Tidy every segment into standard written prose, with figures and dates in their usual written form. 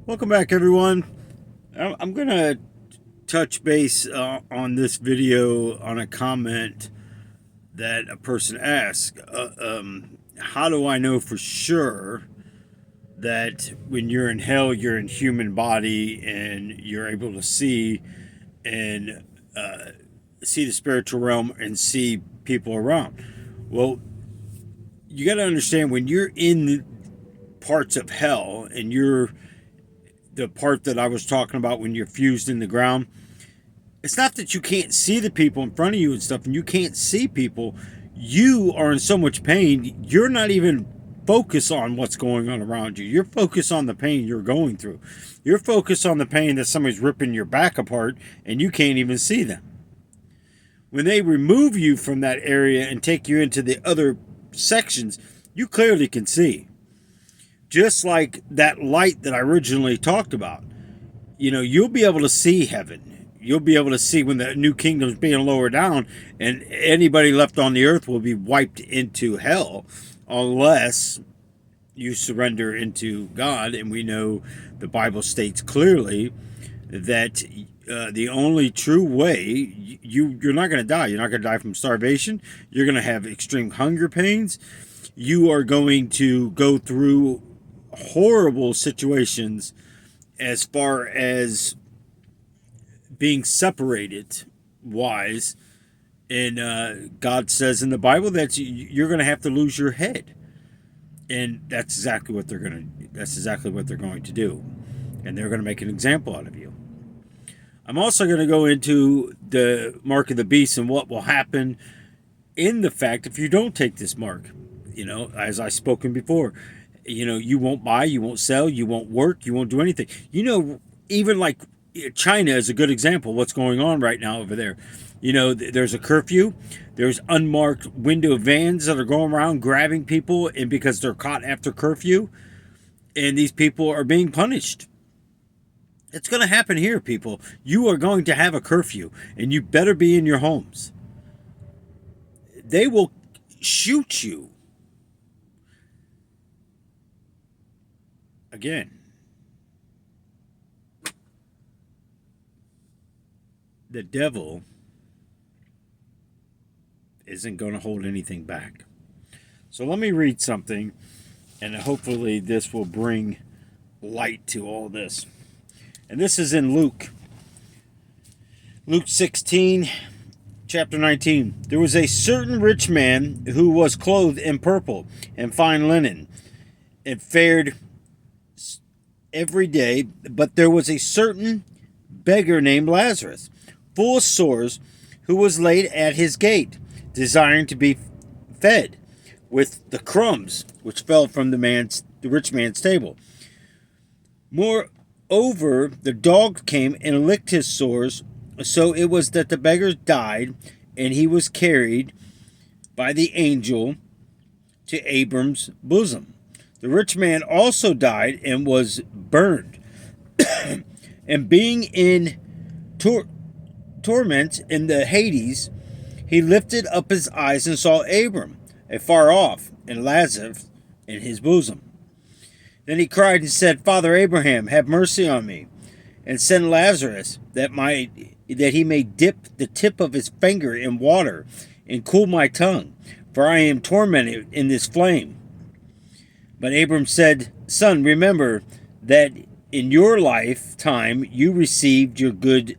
Welcome back, everyone. I'm going to touch base on this video on a comment that a person asked. How do I know for sure that when you're in hell, you're in human body and you're able to see and see the spiritual realm and see people around? Well, you got to understand when you're in parts of hell and you're the part that I was talking about when you're fused in the ground, it's not that you can't see the people in front of you and stuff, and you can't see people. You are in so much pain, you're not even focused on what's going on around you. You're focused on the pain you're going through. You're focused on the pain that somebody's ripping your back apart, and you can't even see them. When they remove you from that area and take you into the other sections, you clearly can see. Just like that light that I originally talked about. You'll be able to see heaven. You'll be able to see when the new kingdom's being lowered down, and anybody left on the earth will be wiped into hell unless you surrender into God. And we know the Bible states clearly that the only true way, you're not going to die. You're not going to die from starvation. You're going to have extreme hunger pains. You are going to go through horrible situations as far as being separated wise. And God says in the Bible that you're going to have to lose your head. And that's exactly what they're going to do. And they're going to make an example out of you. I'm also going to go into the mark of the beast and what will happen in the fact if you don't take this mark. As I've spoken before, you won't buy, you won't sell, you won't work, you won't do anything. Even like China is a good example of what's going on right now over there. There's a curfew. There's unmarked window vans that are going around grabbing people, and because they're caught after curfew, and these people are being punished. It's going to happen here, people. You are going to have a curfew, and you better be in your homes. They will shoot you. Again, the devil isn't going to hold anything back. So let me read something, and hopefully this will bring light to all this. And this is in Luke 16, chapter 19. There was a certain rich man who was clothed in purple and fine linen and fared every day, but there was a certain beggar named Lazarus, full of sores, who was laid at his gate, desiring to be fed with the crumbs which fell from the rich man's table. Moreover, the dog came and licked his sores. So it was that the beggar died, and he was carried by the angel to Abram's bosom. The rich man also died and was burned. And being in torment in the Hades, he lifted up his eyes and saw Abram afar off, and Lazarus in his bosom. Then he cried and said, Father Abraham, have mercy on me, and send Lazarus that he may dip the tip of his finger in water and cool my tongue, for I am tormented in this flame. But Abram said, Son, remember that in your lifetime you received your good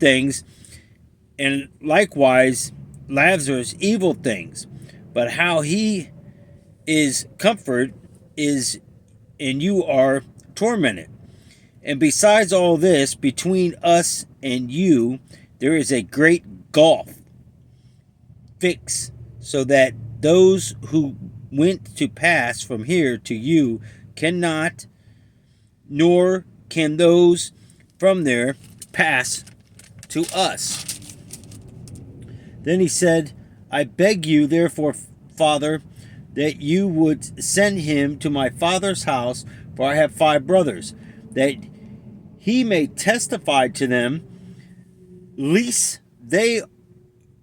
things, and likewise Lazarus evil things. But how he is comforted is, and you are tormented. And besides all this, between us and you, there is a great gulf fixed, so that those who went to pass from here to you cannot, nor can those from there pass to us. Then he said, I beg you, therefore, Father, that you would send him to my father's house, for I have 5 brothers, that he may testify to them, lest they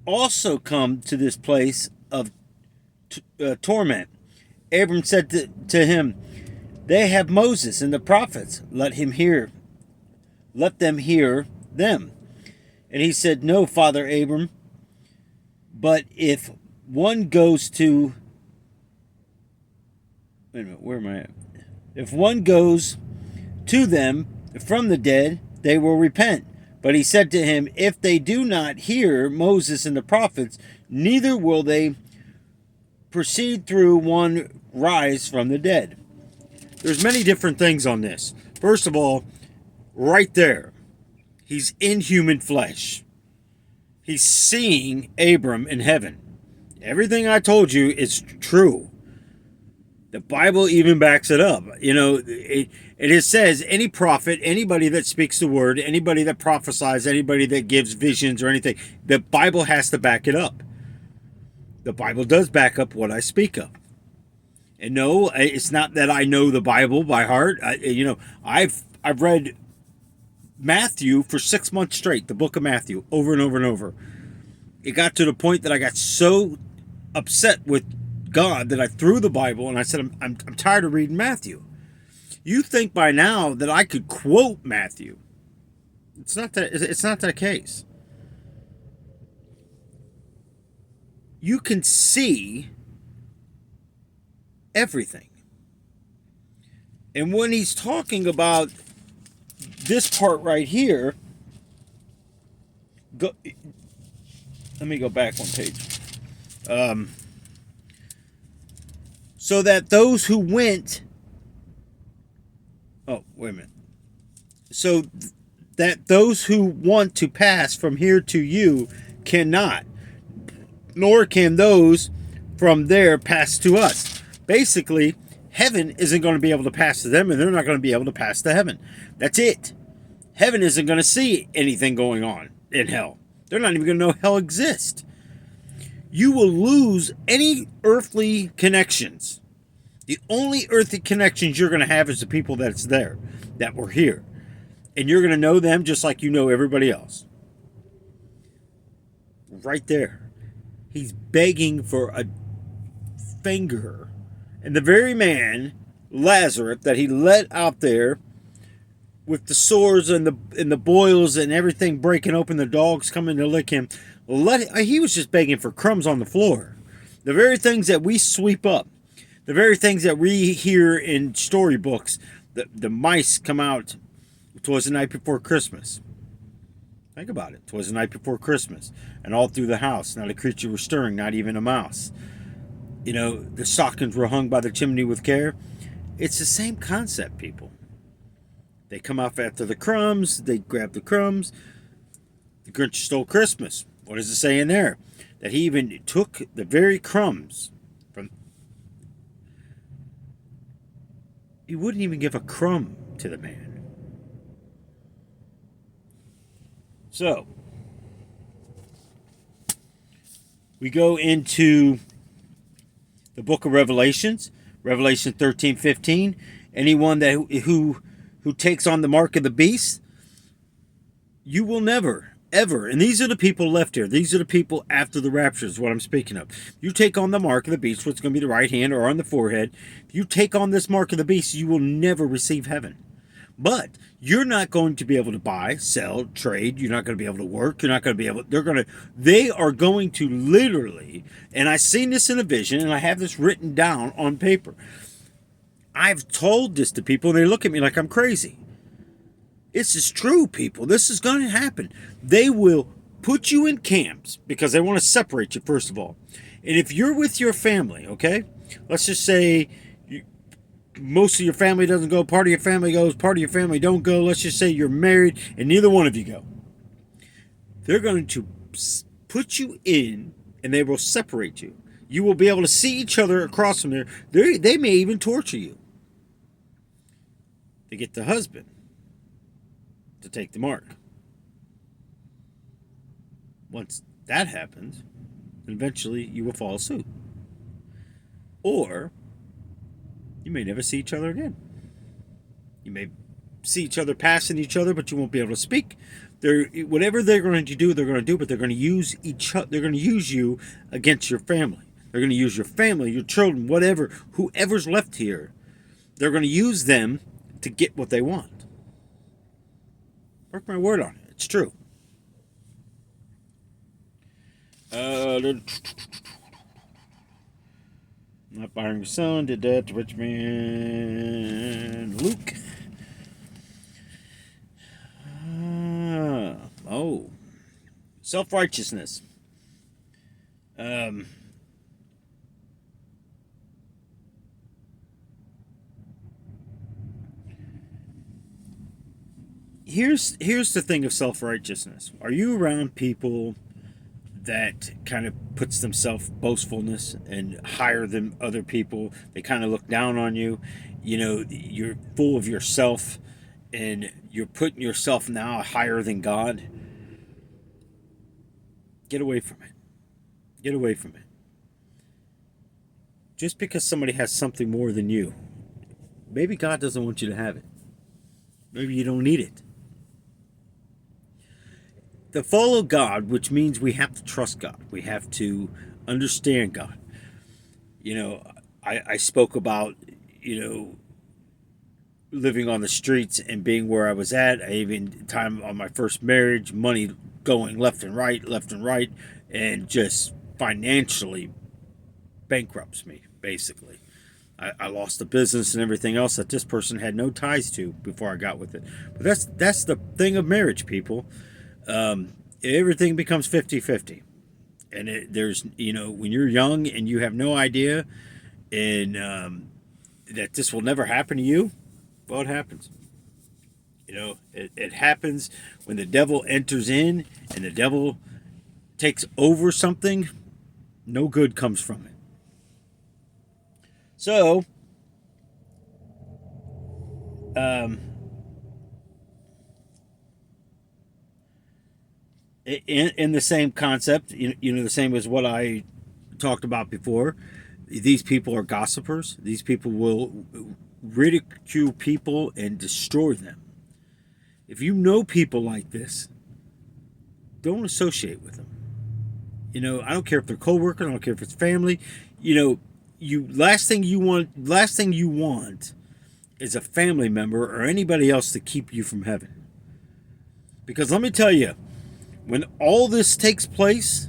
also come to this place of torment. Abram said to him, They have Moses and the prophets. Let them hear them. And he said, No, Father Abram, but if one goes to... Wait a minute, where am I at? If one goes to them from the dead, they will repent. But he said to him, If they do not hear Moses and the prophets, neither will they proceed through one rise from the dead. There's many different things on this. First of all, right there, he's in human flesh. He's seeing Abram in heaven. Everything I told you is true. The Bible even backs it up. You know, it says any prophet, anybody that speaks the word, anybody that prophesies, anybody that gives visions or anything, the Bible has to back it up. The Bible does back up what I speak of. And no, it's not that I know the Bible by heart. I've read Matthew for 6 months straight, the book of Matthew, over and over and over. It got to the point that I got so upset with God that I threw the Bible and I said, I'm tired of reading Matthew. You think by now that I could quote Matthew. It's not that case. You can see everything. And when he's talking about this part right here, let me go back one page. So that those who went... Oh, wait a minute. So that those who want to pass from here to you cannot, nor can those from there pass to us. Basically, heaven isn't going to be able to pass to them, and they're not going to be able to pass to heaven. That's it. Heaven isn't going to see anything going on in hell. They're not even going to know hell exists. You will lose any earthly connections. The only earthly connections you're going to have is the people that's there, that were here. And you're going to know them just like you know everybody else. Right there. He's begging for a finger. And the very man, Lazarus, that he let out there with the sores and the boils and everything breaking open, the dogs coming to lick him, he was just begging for crumbs on the floor. The very things that we sweep up, the very things that we hear in storybooks, the mice come out. 'Twas the night before Christmas. Think about it. 'Twas the night before Christmas. And all through the house, not a creature was stirring, not even a mouse. You know, the stockings were hung by the chimney with care. It's the same concept, people. They come off after the crumbs. They grab the crumbs. The Grinch stole Christmas. What does it say in there? That he even took the very crumbs from... He wouldn't even give a crumb to the man. So, we go into the book of Revelations, Revelation 13:15. Anyone that who takes on the mark of the beast, you will never, ever, and these are the people left here. These are the people after the rapture is what I'm speaking of. You take on the mark of the beast, what's going to be the right hand or on the forehead. If you take on this mark of the beast, you will never receive heaven. But you're not going to be able to buy, sell, trade. You're not going to be able to work. You're not going to be able... They are going to literally... And I've seen this in a vision, and I have this written down on paper. I've told this to people, and they look at me like I'm crazy. This is true, people. This is going to happen. They will put you in camps because they want to separate you, first of all. And if you're with your family, okay? Let's just say... most of your family doesn't go, part of your family goes, part of your family don't go. Let's just say you're married and neither one of you go. They're going to put you in and they will separate you. You will be able to see each other across from there. They may even torture you to get the husband to take the mark. Once that happens, eventually you will follow suit. Or you may never see each other again. You may see each other passing each other, but you won't be able to speak. Whatever they're going to do, they're going to do, but they're going to use each other. They're going to use you against your family. They're going to use your family, your children, whatever, whoever's left here. they're going to use them to get what they want. Mark my word on it. It's true. Not firing your son, did that to rich man Luke. Self-righteousness. Here's the thing of self-righteousness. Are you around people that kind of puts themselves boastfulness and higher than other people? They kind of look down on you. You know, you're full of yourself and you're putting yourself now higher than God. Get away from it. Get away from it. Just because somebody has something more than you, maybe God doesn't want you to have it. Maybe you don't need it. To follow God, which means we have to trust God. We have to understand God. You know, I spoke about, living on the streets and being where I was at. I even time on my first marriage, money going left and right, and just financially bankrupts me, basically. I lost the business and everything else that this person had no ties to before I got with it. But that's the thing of marriage, people. Everything becomes 50-50. And there's, when you're young and you have no idea and that this will never happen to you, well, it happens. It happens when the devil enters in and the devil takes over something, no good comes from it. So, in the same concept, the same as what I talked about before, these people are gossipers. These people will ridicule people and destroy them. If you know people like this, don't associate with them. I don't care if they're coworkers. I don't care if it's family. Last thing you want is a family member or anybody else to keep you from heaven. Because let me tell you, when all this takes place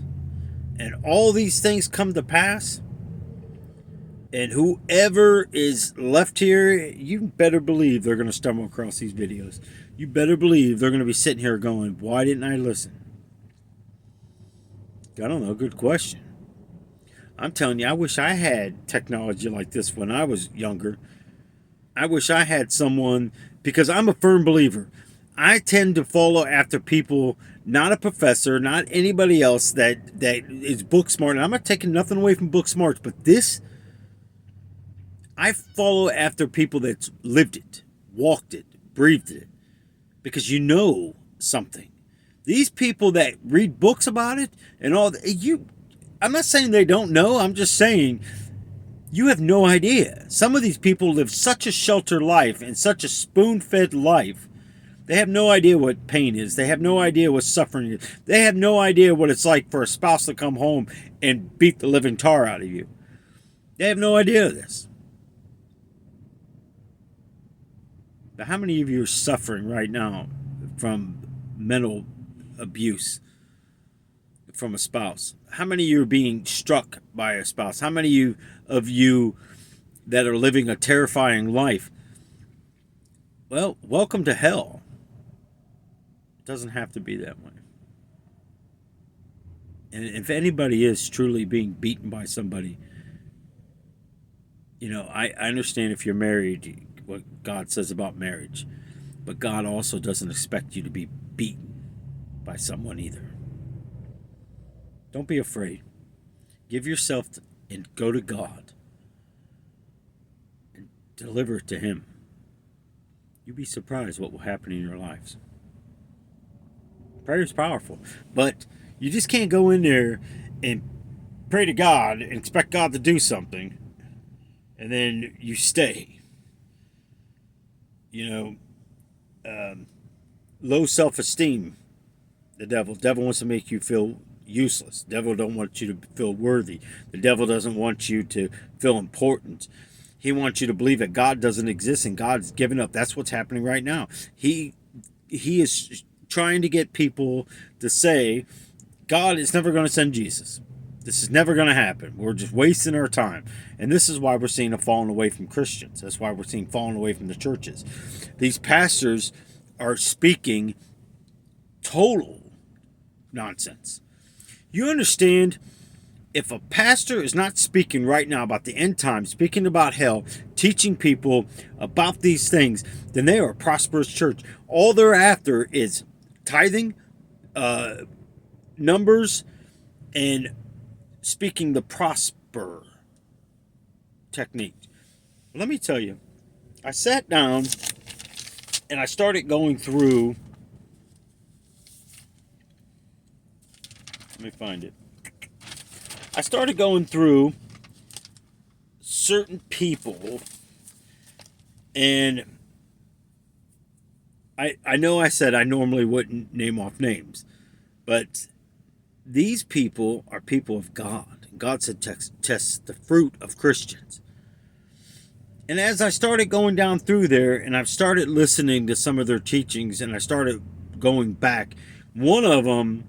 and all these things come to pass, and whoever is left here, you better believe they're going to stumble across these videos. You better believe they're going to be sitting here going, why didn't I listen? I don't know. Good question. I'm telling you, I wish I had technology like this when I was younger. I wish I had someone, because I'm a firm believer. I tend to follow after people, not a professor, not anybody else that is book smart. And I'm not taking nothing away from book smarts, but this, I follow after people that's lived it, walked it, breathed it, because you know something. These people that read books about it and all that, I'm not saying they don't know. I'm just saying you have no idea. Some of these people live such a sheltered life and such a spoon-fed life. They have no idea what pain is. They have no idea what suffering is. They have no idea what it's like for a spouse to come home and beat the living tar out of you. They have no idea of this. But how many of you are suffering right now from mental abuse from a spouse? How many of you are being struck by a spouse? How many of you that are living a terrifying life? Well, welcome to hell. It doesn't have to be that way. And if anybody is truly being beaten by somebody, I understand if you're married, what God says about marriage. But God also doesn't expect you to be beaten by someone either. Don't be afraid. Give yourself and go to God and deliver it to Him. You'd be surprised what will happen in your lives. Prayer is powerful, but you just can't go in there and pray to God and expect God to do something, and then you stay. Low self-esteem. The devil wants to make you feel useless. The devil don't want you to feel worthy. The devil doesn't want you to feel important. He wants you to believe that God doesn't exist and God's given up. That's what's happening right now. He is trying to get people to say God is never going to send Jesus. This is never going to happen. We're just wasting our time. And this is why we're seeing a falling away from Christians. That's why we're seeing falling away from the churches. These pastors are speaking total nonsense. You understand, if a pastor is not speaking right now about the end times, speaking about hell, teaching people about these things, then they are a prosperous church. All they're after is tithing, numbers, and speaking the prosper technique. Let me tell you, I sat down and I started going through. Let me find it. I started going through certain people, and I know I said I normally wouldn't name off names, but these people are people of God. God said test the fruit of Christians. And as I started going down through there, and I've started listening to some of their teachings, and I started going back, one of them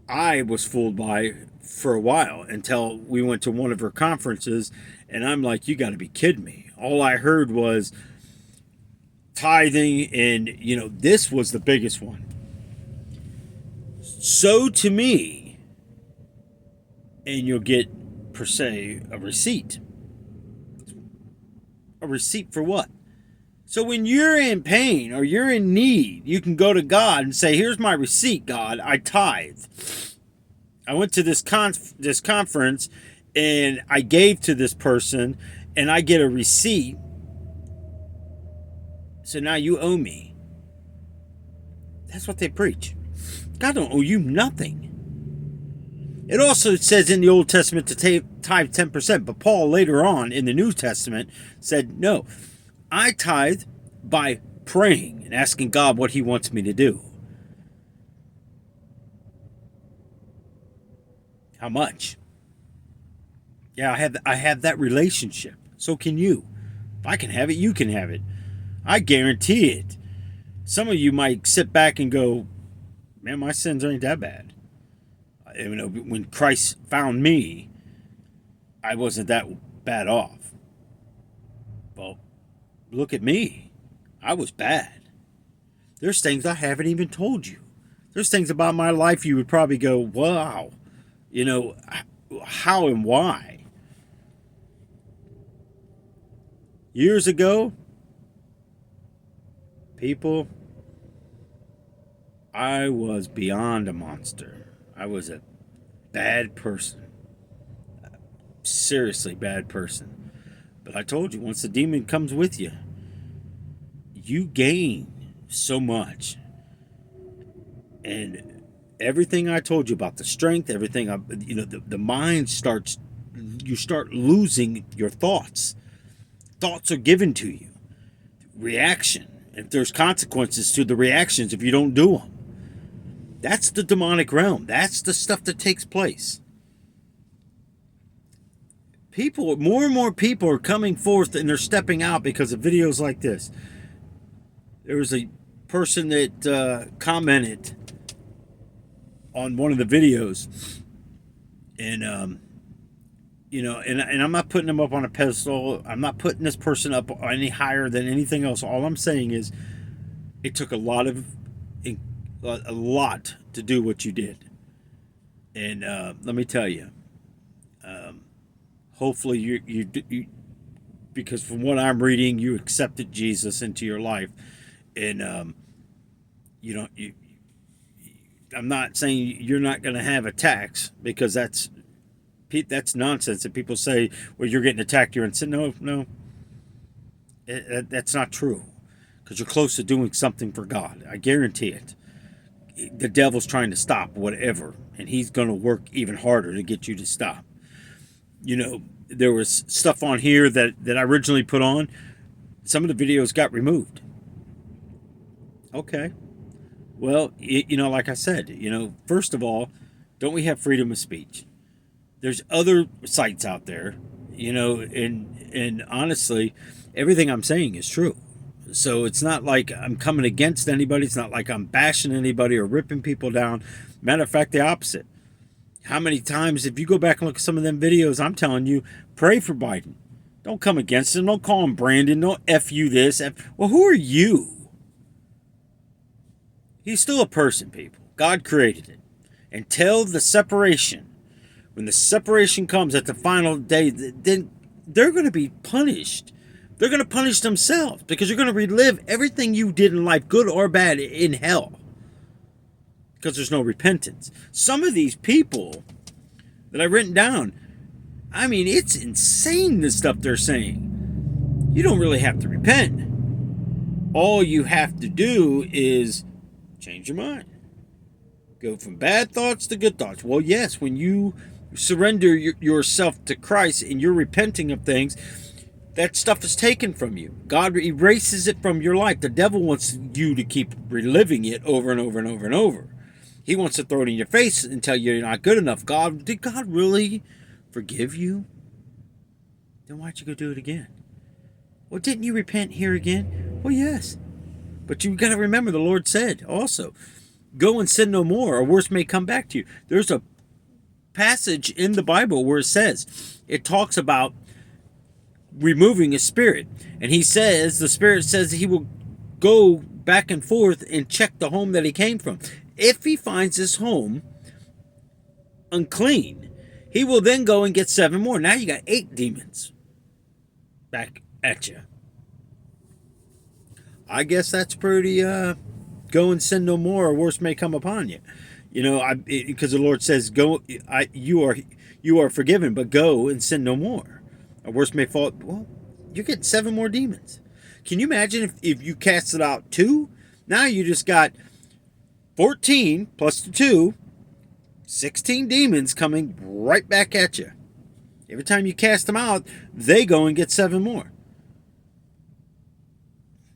I was fooled by for a while until we went to one of her conferences, and I'm like, you got to be kidding me. All I heard was tithing, and this was the biggest one. Sow to me, and you'll get, per se, a receipt. A receipt for what? So when you're in pain or you're in need, you can go to God and say, here's my receipt, God, I tithe. I went to this conference and I gave to this person and I get a receipt. So now you owe me. That's what they preach. God don't owe you nothing. It also says in the Old Testament to tithe 10%, but Paul later on in the New Testament said, no, I tithe by praying and asking God what he wants me to do. How much? Yeah, I have that relationship. So can you. If I can have it, you can have it. I guarantee it. Some of you might sit back and go, man, my sins ain't that bad. When Christ found me, I wasn't that bad off. Well, look at me. I was bad. There's things I haven't even told you. There's things about my life you would probably go, wow. How and why? Years ago, people, I was beyond a monster. I was a bad person. A seriously bad person. But I told you, once the demon comes with you, you gain so much. And everything I told you about the strength, everything, the mind starts, you start losing your thoughts. Thoughts are given to you. Reaction. If there's consequences to the reactions if you don't do them. That's the demonic realm. That's the stuff that takes place. More and more people are coming forth and they're stepping out because of videos like this. There was a person that commented on one of the videos, and and I'm not putting them up on a pedestal. I'm not putting this person up any higher than anything else. All I'm saying is, it took a lot to do what you did, and let me tell you, hopefully you because from what I'm reading, you accepted Jesus into your life, and I'm not saying you're not going to have attacks, because that's nonsense. And people say, well, you're getting attacked, you're in sin. No, that's not true, because you're close to doing something for God. I guarantee it. The devil's trying to stop whatever, and he's going to work even harder to get you to stop. There was stuff on here that I originally put on. Some of the videos got removed. Okay. Well, like I said, first of all, don't we have freedom of speech? There's other sites out there, and and honestly, everything I'm saying is true. So it's not like I'm coming against anybody. It's not like I'm bashing anybody or ripping people down. Matter of fact, the opposite. How many times, if you go back and look at some of them videos, I'm telling you, pray for Biden. Don't come against him. Don't call him Brandon. Don't F you this. Well, who are you? He's still a person, people. God created it. Until the separation, when the separation comes at the final day, then they're going to be punished. They're going to punish themselves because you're going to relive everything you did in life, good or bad, in hell. Because there's no repentance. Some of these people that I've written down, I mean, it's insane the stuff they're saying. You don't really have to repent. All you have to do is change your mind. Go from bad thoughts to good thoughts. Well, yes, when you surrender yourself to Christ and you're repenting of things, that stuff is taken from you. God erases it from your life. The devil wants you to keep reliving it over and over and over and over. He wants to throw it in your face and tell you you're not good enough. Did God really forgive you? Then why'd you go do it again? Well, didn't you repent here again? Well, yes. But you got to remember the Lord said also, go and sin no more, or worse may come back to you. There's a passage in the Bible where it talks about removing a spirit. And the Spirit says he will go back and forth and check the home that he came from. If he finds his home unclean, he will then go and get 7 more. Now you got 8 demons back at you. I guess that's pretty, go and sin no more, or worse may come upon you. You know, because the Lord says, you are forgiven, but go and sin no more. Or worse may fall. Well, you get 7 more demons. Can you imagine if you casted out 2? Now you just got 14 plus the 2, 16 demons coming right back at you. Every time you cast them out, they go and get 7 more.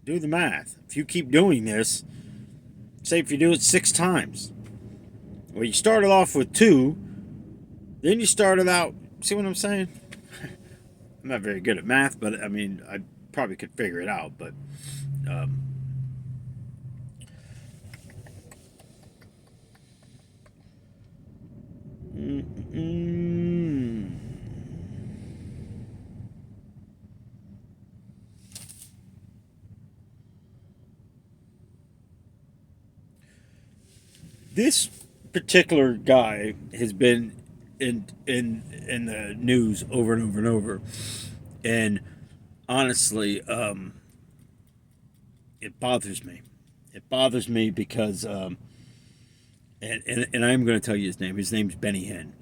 Do the math. If you keep doing this, say if you do it 6 times. Well, you started off with 2, then you started out, see what I'm saying? I'm not very good at math, but I mean, I probably could figure it out, but this particular guy has been in the news over and over and over, and honestly, it bothers me. It bothers me because, and I'm going to tell you his name. His name's Benny Hinn.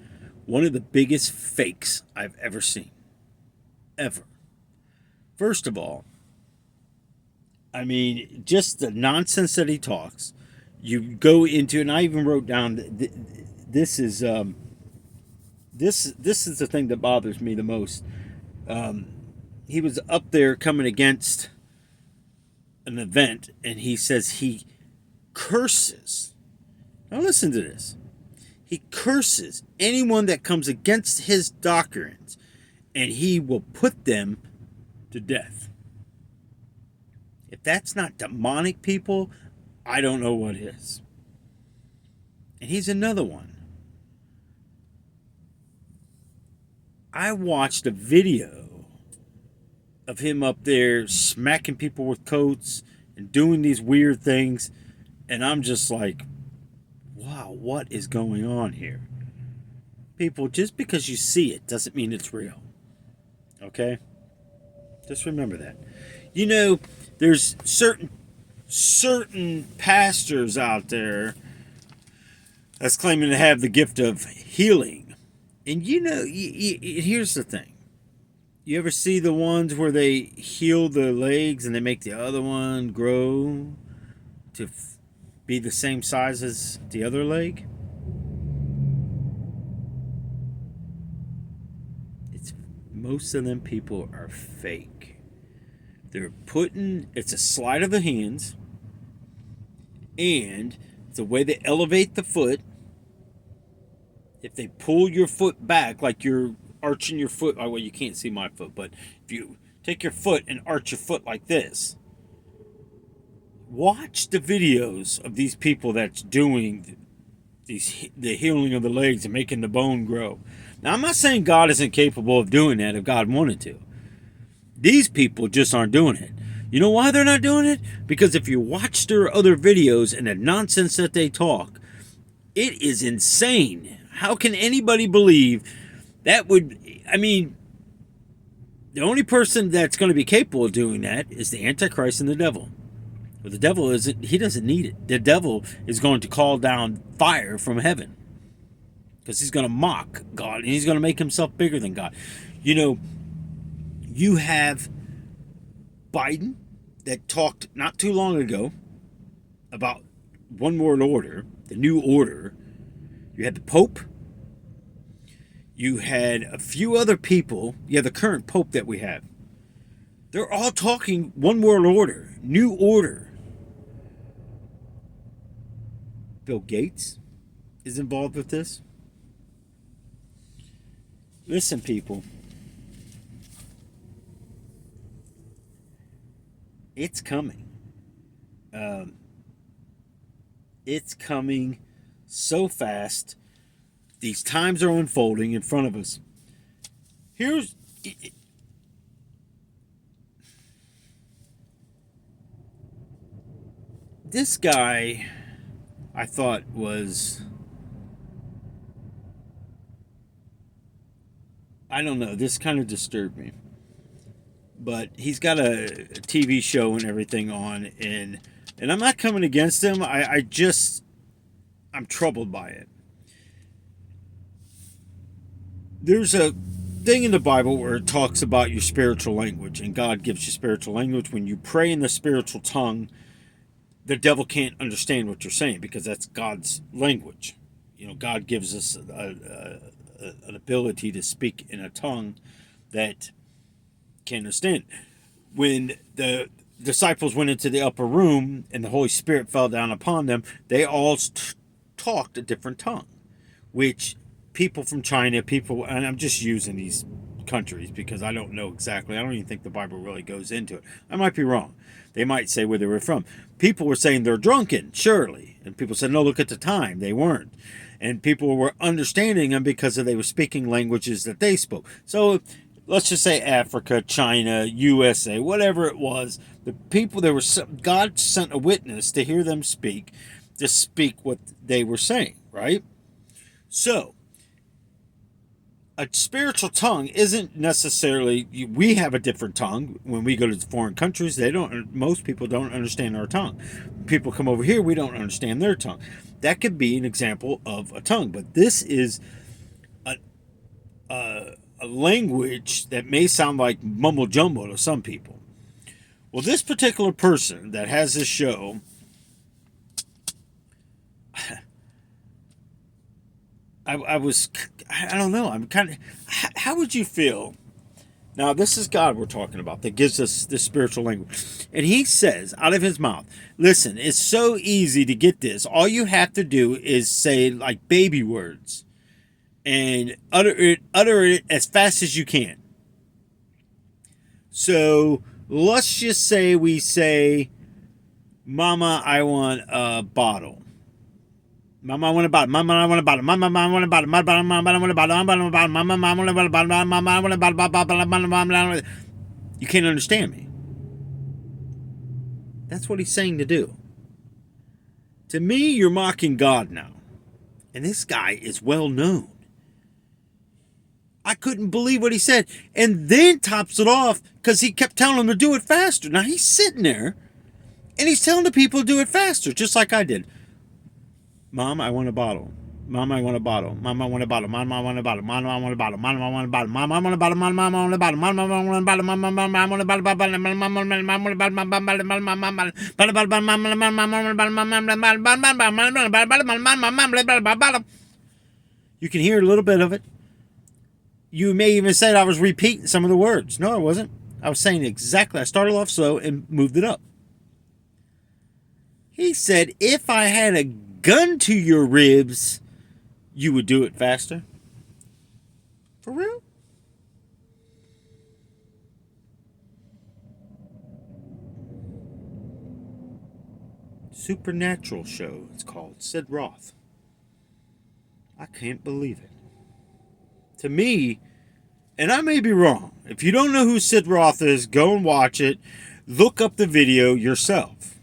One of the biggest fakes I've ever seen, ever. First of all, I mean, just the nonsense that he talks. You go into, and I even wrote down this is the thing that bothers me the most. He was up there coming against an event, and he says he curses. Now listen to this. He curses anyone that comes against his doctrines, and he will put them to death. If that's not demonic, people, I don't know what is. And he's another one. I watched a video of him up there smacking people with coats and doing these weird things, and I'm just like, wow, what is going on here? People, just because you see it doesn't mean it's real. Okay? Just remember that. You know, there's certain pastors out there that's claiming to have the gift of healing. And you know, here's the thing. You ever see the ones where they heal the legs and they make the other one grow to be the same size as the other leg? Most of them people are fake. It's a sleight of the hands, and the way they elevate the foot. If they pull your foot back like you're arching your foot, oh, well, you can't see my foot, but if you take your foot and arch your foot like this, watch the videos of these people that's doing the healing of the legs and making the bone grow. Now, I'm not saying God isn't capable of doing that if God wanted to. These people just aren't doing it. You know why they're not doing it? Because if you watch their other videos and the nonsense that they talk, it is insane. How can anybody believe that would... I mean, the only person that's going to be capable of doing that is the Antichrist and the devil. But the devil isn't, he doesn't need it. The devil is going to call down fire from heaven. Because he's going to mock God. And he's going to make himself bigger than God. You know, you have Biden that talked not too long ago about one world order, the new order. You had the Pope. You had a few other people. You have the current Pope that we have. They're all talking one world order, new order. Bill Gates is involved with this. Listen, people. It's coming. It's coming so fast. These times are unfolding in front of us. Here's... This guy, I thought, was... I don't know, this kind of disturbed me. But he's got a TV show and everything on, and I'm not coming against him. I'm troubled by it. There's a thing in the Bible where it talks about your spiritual language, and God gives you spiritual language. When you pray in the spiritual tongue, the devil can't understand what you're saying because that's God's language. You know, God gives us an ability to speak in a tongue that can understand. When the disciples went into the upper room and the Holy Spirit fell down upon them, they all talked a different tongue, which people from China, and I'm just using these countries because I don't know exactly. I don't even think the Bible really goes into it. I might be wrong. They might say where they were from. People were saying they're drunken, surely. And people said, no, look at the time. They weren't. And people were understanding them because they were speaking languages that they spoke. So let's just say Africa, China, USA, whatever it was. The people, God sent a witness to hear them speak, to speak what they were saying, right? So, a spiritual tongue isn't necessarily, we have a different tongue when we go to foreign countries. Most people don't understand our tongue. People come over here, we don't understand their tongue. That could be an example of a tongue, but this is a language that may sound like mumble jumble to some people. Well, this particular person that has this show, I don't know. I'm kind of... How would you feel? Now, this is God we're talking about that gives us this spiritual language. And he says out of his mouth, listen, it's so easy to get this. All you have to do is say like baby words and utter it as fast as you can. So let's just say we say, Mama, I want a bottle. Mama, I want a bottle. Mama, I want a bottle. Mama, I want a bottle. Mama, I want a bottle. Mama, I want a bottle. Mama, I want a bottle. Mama, I want a bottle. You can't understand me. That's what he's saying to do. To me, you're mocking God now. And this guy is well known. I couldn't believe what he said. And then tops it off because he kept telling them to do it faster. Now he's sitting there and he's telling the people to do it faster, just like I did. Mom, I want a bottle. Mom, I want a bottle. Mom, I want a bottle. Mom, I want a bottle. Mom, I want a bottle. Mom, I want a bottle. Mom, I want a bottle. Mom, I want a bottle. Mom, I want a bottle. Mom, I want a bottle. You can hear a little bit of it. You may even say I was repeating some of the words. No, I wasn't. I was saying exactly. I started off slow and moved it up. He said, if I had a gun to your ribs, you would do it faster. For real? supernatural show. It's called Sid Roth. I can't believe it. To me, and I may be wrong. If you don't know who Sid Roth is, go and watch it. Look up the video yourself.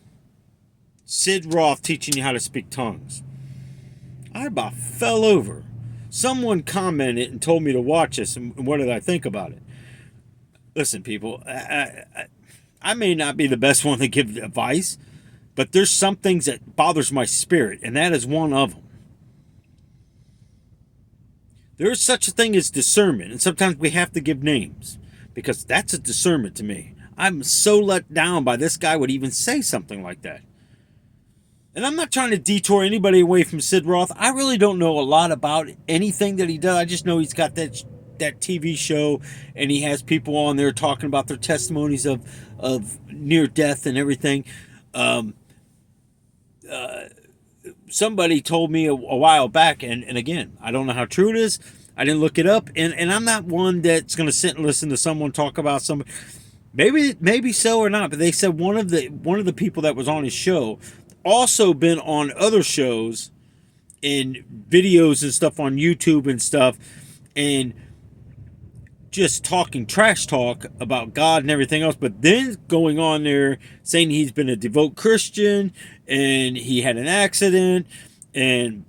Sid Roth teaching you how to speak tongues. I about fell over. Someone commented and told me to watch this, and what did I think about it? Listen, people, I may not be the best one to give advice, but there's some things that bothers my spirit, and that is one of them. There is such a thing as discernment, and sometimes we have to give names, because that's a discernment to me. I'm so let down by this guy would even say something like that. And I'm not trying to detour anybody away from Sid Roth. I really don't know a lot about anything that he does. I just know he's got that TV show, and he has people on there talking about their testimonies of near death and everything. Somebody told me a while back, and again, I don't know how true it is. I didn't look it up, and I'm not one that's going to sit and listen to someone talk about somebody. Maybe so or not, but they said one of the people that was on his show also been on other shows and videos and stuff on YouTube and stuff, and just talking trash talk about God and everything else, but then going on there saying he's been a devout Christian and he had an accident and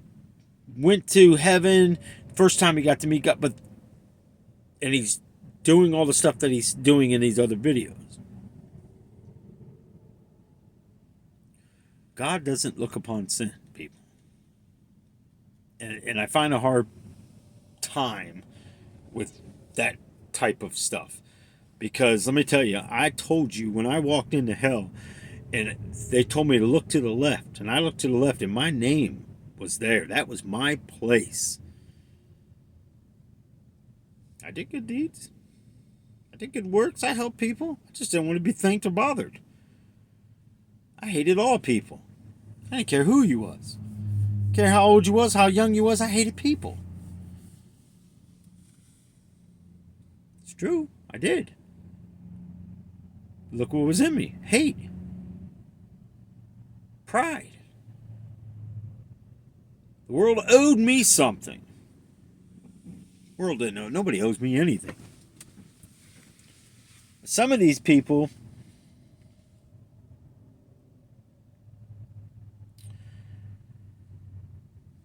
went to heaven first time he got to meet God, and he's doing all the stuff that he's doing in these other videos. God doesn't look upon sin, people. And I find a hard time with that type of stuff. Because let me tell you, I told you when I walked into hell and they told me to look to the left, and I looked to the left and my name was there. That was my place. I did good deeds. I did good works. I helped people. I just didn't want to be thanked or bothered. I hated all people. I didn't care who you was. I didn't care how old you was, how young you was. I hated people. It's true. I did. Look what was in me. Hate. Pride. The world owed me something. The world didn't know. Nobody owes me anything. Some of these people,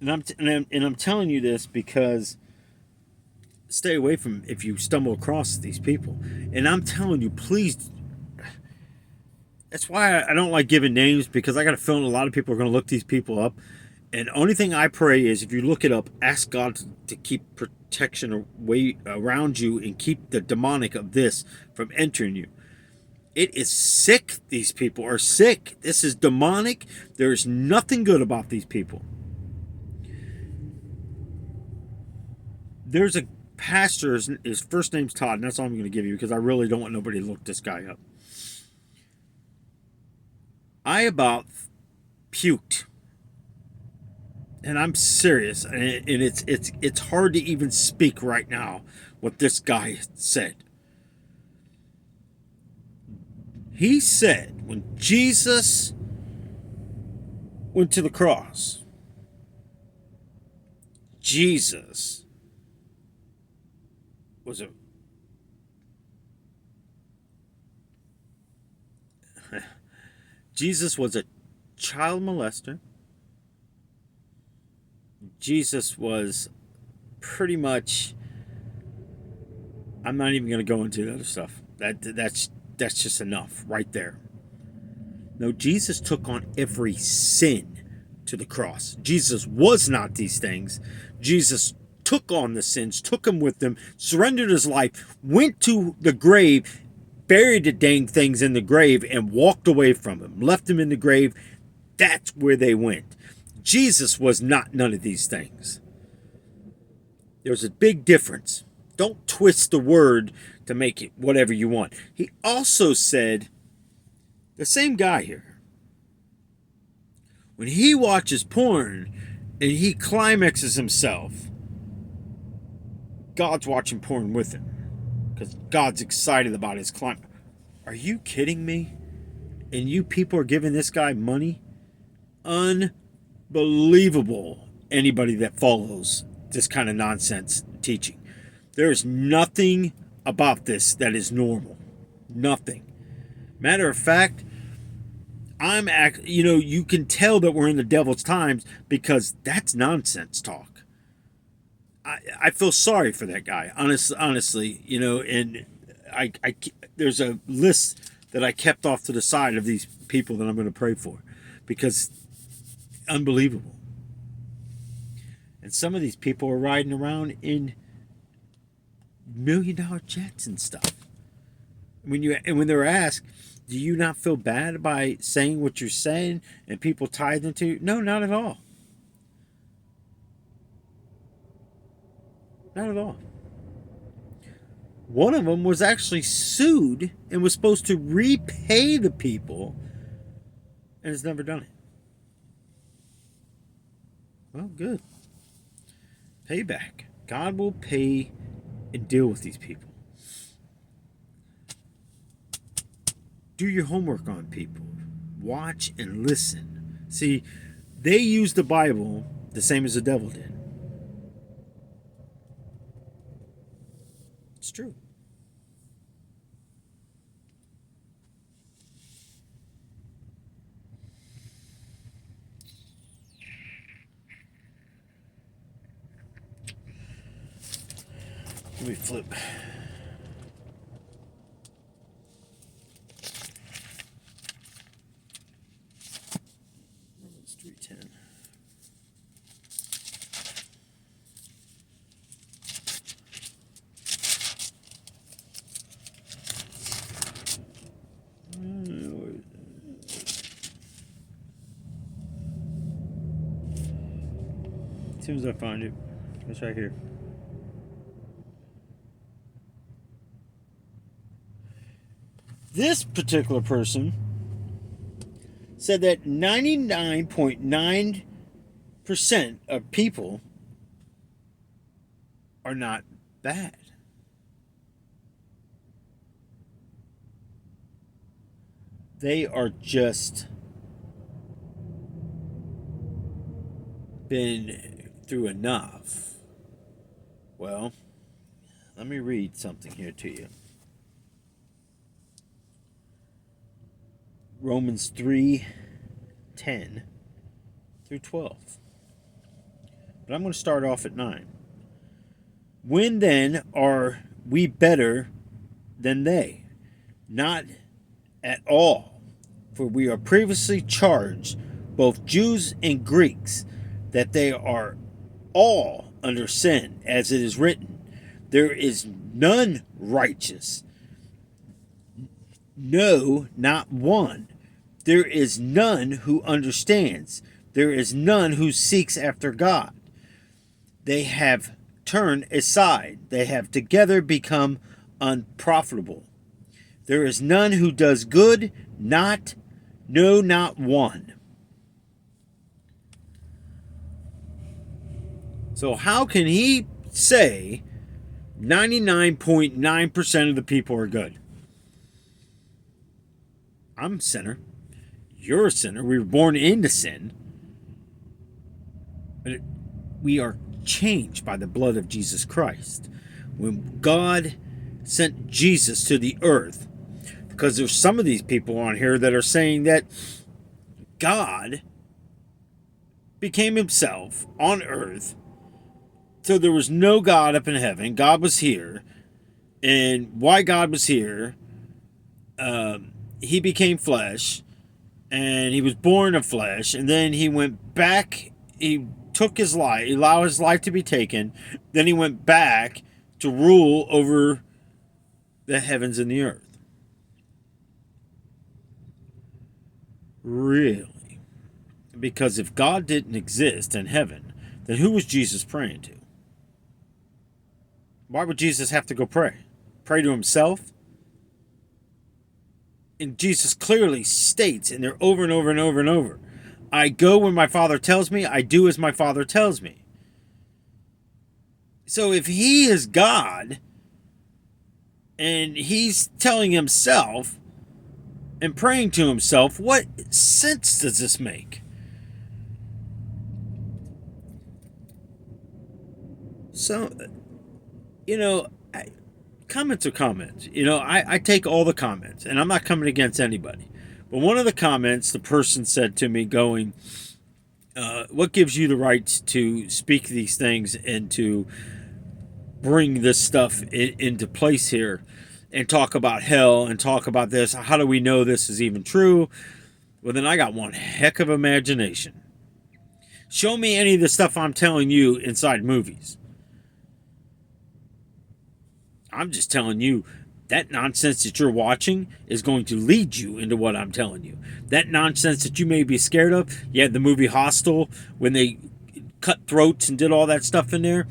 and I'm telling you this because stay away from if you stumble across these people. And I'm telling you, please. That's why I don't like giving names, because I got a feeling a lot of people are going to look these people up. And the only thing I pray is if you look it up, ask God to keep protection away around you and keep the demonic of this from entering you. It is sick. These people are sick. This is demonic. There's nothing good about these people. There's a pastor, his first name's Todd, and that's all I'm going to give you because I really don't want nobody to look this guy up. I about puked. And I'm serious, and it's hard to even speak right now what this guy said. He said when Jesus went to the cross, Jesus was a child molester. Jesus was pretty much, I'm not even going to go into the other stuff. That's just enough right there. No, Jesus took on every sin to the cross. Jesus was not these things. Jesus took on the sins, took them with him, surrendered his life, went to the grave, buried the dang things in the grave, and walked away from him, left them in the grave. That's where they went. Jesus was not none of these things. There's a big difference. Don't twist the word to make it whatever you want. He also said, the same guy here, when he watches porn and he climaxes himself, God's watching porn with him because God's excited about his climax. Are you kidding me? And you people are giving this guy money unbelievable, anybody that follows this kind of nonsense teaching. There is nothing about this that is normal. Nothing. Matter of fact, you can tell that we're in the devil's times because that's nonsense talk. I feel sorry for that guy, honestly, and I there's a list that I kept off to the side of these people that I'm going to pray for, because unbelievable. And some of these people are riding around in $1 million jets and stuff. When they're asked, do you not feel bad by saying what you're saying and people tithe into you? No, not at all. Not at all. One of them was actually sued and was supposed to repay the people and has never done it. Well, good. Payback. God will pay and deal with these people. Do your homework on people. Watch and listen. See, they use the Bible the same as the devil did. It's true. Let me flip. Romans 3:10. As soon as I find it, it's right here. This particular person said that 99.9% of people are not bad. They are just been through enough. Well, let me read something here to you. Romans 3:10 through 12. But I'm going to start off at 9. When then are we better than they? Not at all. For we are previously charged, both Jews and Greeks, that they are all under sin, as it is written, there is none righteous, no, not one. There is none who understands. There is none who seeks after God. They have turned aside. They have together become unprofitable. There is none who does good, not one. So how can he say 99.9% of the people are good? I'm a sinner. You're a sinner. We were born into sin. But we are changed by the blood of Jesus Christ. When God sent Jesus to the earth, because there's some of these people on here that are saying that God became himself on earth, so there was no God up in heaven. God was here. And why God was here, he became flesh, and he was born of flesh, and then he went back, he took his life, he allowed his life to be taken, then he went back to rule over the heavens and the earth. Really? Because if God didn't exist in heaven, then who was Jesus praying to? Why would Jesus have to go pray? Pray to himself? And Jesus clearly states in there over and over and over and over, I go when my Father tells me, I do as my Father tells me. So if he is God, and he's telling himself and praying to himself, what sense does this make? So, you know, comments are comments. I take all the comments, and I'm not coming against anybody. But one of the comments, the person said to me, going, what gives you the right to speak these things and to bring this stuff into place here and talk about hell and talk about this? How do we know this is even true? Well, then I got one heck of imagination. Show me any of the stuff I'm telling you inside movies. I'm just telling you that nonsense that you're watching is going to lead you into what I'm telling you. That nonsense that you may be scared of. You had the movie Hostel when they cut throats and did all that stuff in there.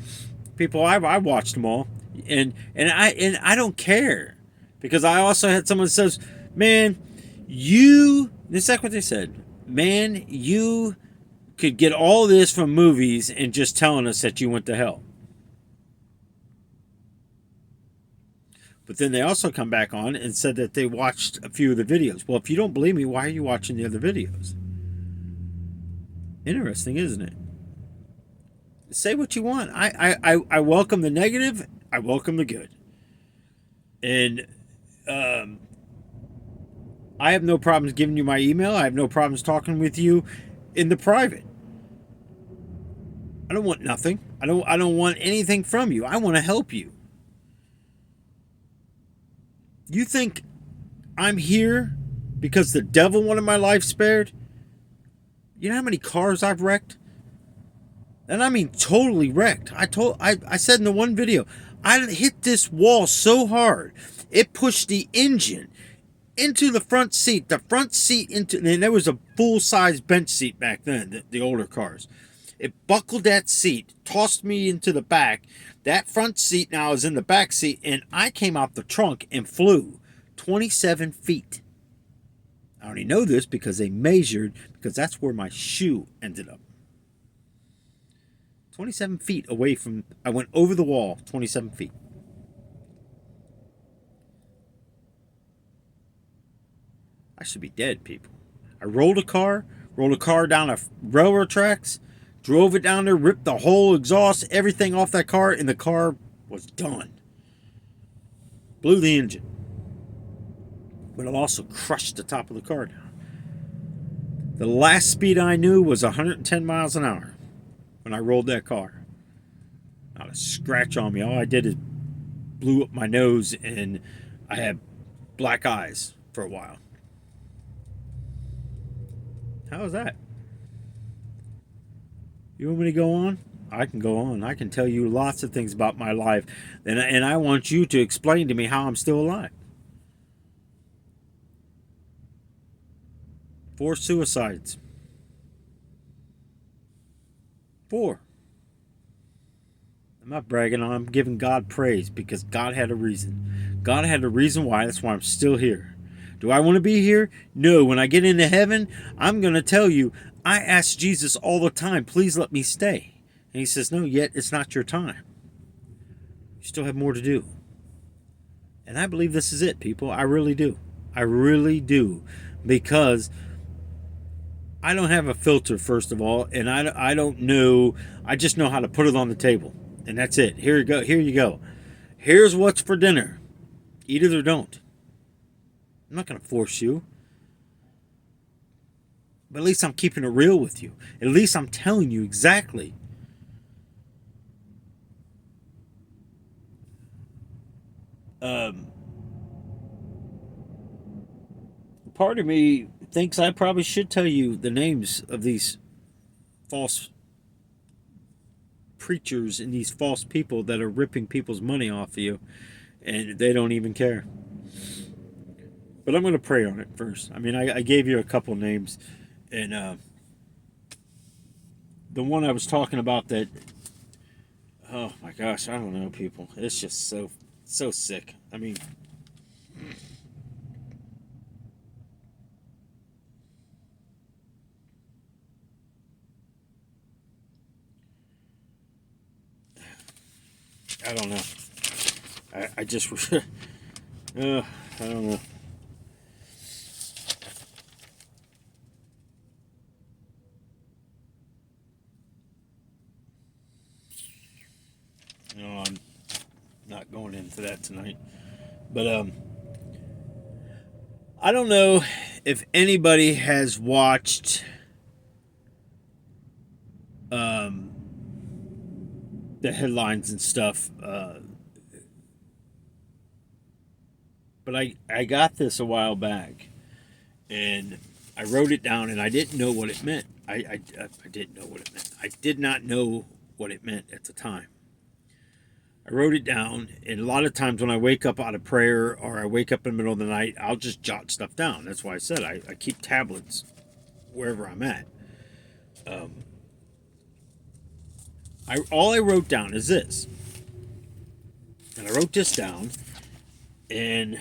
People, I watched them all, and I don't care, because I also had someone that says, "Man, you." This is what they said. Man, you could get all this from movies and just telling us that you went to hell. But then they also come back on and said that they watched a few of the videos. Well, if you don't believe me, why are you watching the other videos? Interesting, isn't it? Say what you want. I welcome the negative. I welcome the good. And I have no problems giving you my email. I have no problems talking with you in the private. I don't want nothing. I don't want anything from you. I want to help you. You think I'm here because the devil wanted my life spared? You know how many cars I've wrecked? And I mean totally wrecked. I said in the one video, I hit this wall so hard, it pushed the engine into the front seat. The front seat into, and there was a full-size bench seat back then, the older cars. It buckled that seat, tossed me into the back. That front seat now is in the back seat, and I came out the trunk and flew 27 feet. I already know this because they measured, because that's where my shoe ended up. 27 feet away from, I went over the wall 27 feet. I should be dead, people. I rolled a car down a railroad tracks, drove it down there, ripped the whole exhaust, everything off that car, and the car was done. Blew the engine. But it also crushed the top of the car down. The last speed I knew was 110 miles an hour when I rolled that car. Not a scratch on me. All I did is blew up my nose, and I had black eyes for a while. How was that? You want me to go on? I can go on. I can tell you lots of things about my life, and I want you to explain to me how I'm still alive. 4 suicides. 4. I'm not bragging on. I'm giving God praise because God had a reason. God had a reason why. That's why I'm still here. Do I want to be here? No. When I get into heaven, I'm going to tell you, I ask Jesus all the time, please let me stay. And he says, no, yet it's not your time. You still have more to do. And I believe this is it, people. I really do. I really do. Because I don't have a filter, first of all, and I don't know. I just know how to put it on the table. And that's it. Here you go. Here you go. Here's what's for dinner. Eat it or don't. I'm not going to force you. But at least I'm keeping it real with you. At least I'm telling you exactly. Part of me thinks I probably should tell you the names of these false preachers and these false people that are ripping people's money off of you, and they don't even care. But I'm going to pray on it first. I mean, I gave you a couple names, and the one I was talking about that, oh my gosh, I don't know, people. It's just so sick. I mean, I don't know. I just, I don't know. going into that tonight. But I don't know if anybody has watched the headlines and stuff. But I got this a while back, and I wrote it down, and I didn't know what it meant. I didn't know what it meant. I did not know what it meant at the time. I wrote it down, and a lot of times when I wake up out of prayer or I wake up in the middle of the night, I'll just jot stuff down. That's why I said I keep tablets wherever I'm at. All I wrote down is this. And I wrote this down, and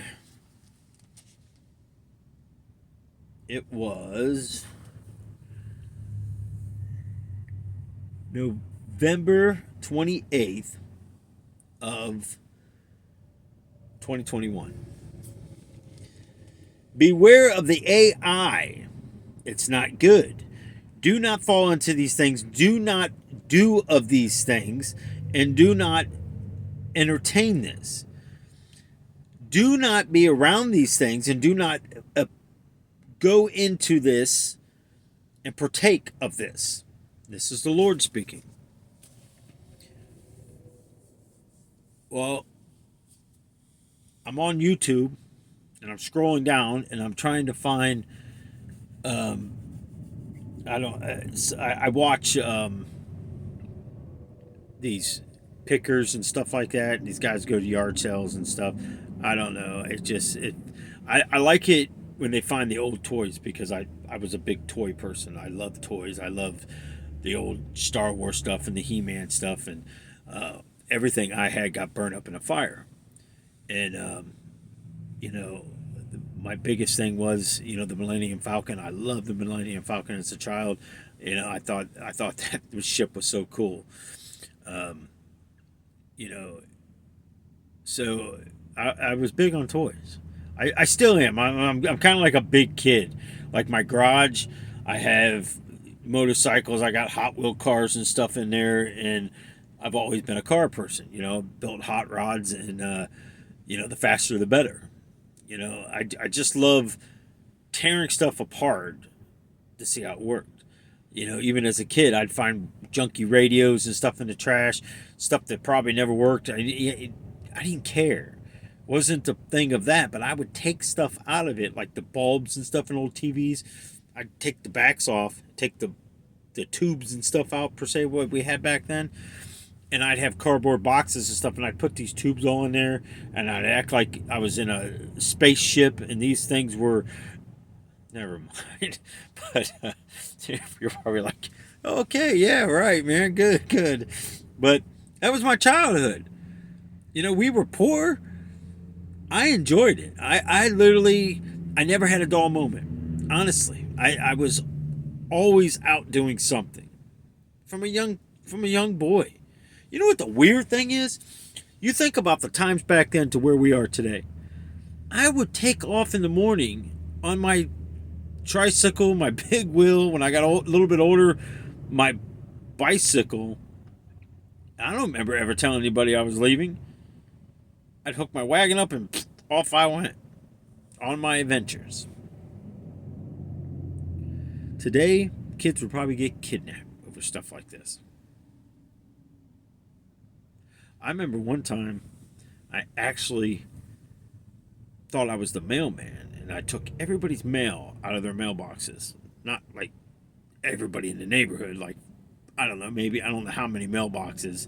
it was November 28th of 2021. Beware of the AI. It's not good. Do not fall into these things. Do not do of these things, and do not entertain this. Do not be around these things, and do not go into this and partake of this. This is the Lord speaking. Well, I'm on YouTube, and I'm scrolling down, and I'm trying to find. I watch these pickers and stuff like that. And these guys go to yard sales and stuff. I don't know. I like it when they find the old toys, because I was a big toy person. I love toys. I love the old Star Wars stuff and the He-Man stuff, and everything I had got burned up in a fire. And my biggest thing was, the Millennium Falcon. I loved the Millennium Falcon as a child. I thought that the ship was so cool. So I was big on toys. I still am. I'm kind of like a big kid. Like my garage, I have motorcycles. I got Hot Wheel cars and stuff in there, and I've always been a car person. Built hot rods, and the faster the better. I just love tearing stuff apart to see how it worked. Even as a kid, I'd find junky radios and stuff in the trash, stuff that probably never worked. I didn't care. It wasn't the thing of that, but I would take stuff out of it, like the bulbs and stuff in old TVs. I'd take the backs off, take the tubes and stuff out, per se, what we had back then. And I'd have cardboard boxes and stuff, and I'd put these tubes all in there, and I'd act like I was in a spaceship, and these things were... Never mind. But you're probably like, okay, yeah, right, man, good. But that was my childhood. We were poor. I enjoyed it. I literally, I never had a dull moment. Honestly, I was always out doing something from a young boy. You know what the weird thing is? You think about the times back then to where we are today. I would take off in the morning on my tricycle, my big wheel. When I got a little bit older, my bicycle. I don't remember ever telling anybody I was leaving. I'd hook my wagon up and off I went on my adventures. Today, kids would probably get kidnapped over stuff like this. I remember one time I actually thought I was the mailman, and I took everybody's mail out of their mailboxes. Not like everybody in the neighborhood, like, I don't know how many mailboxes.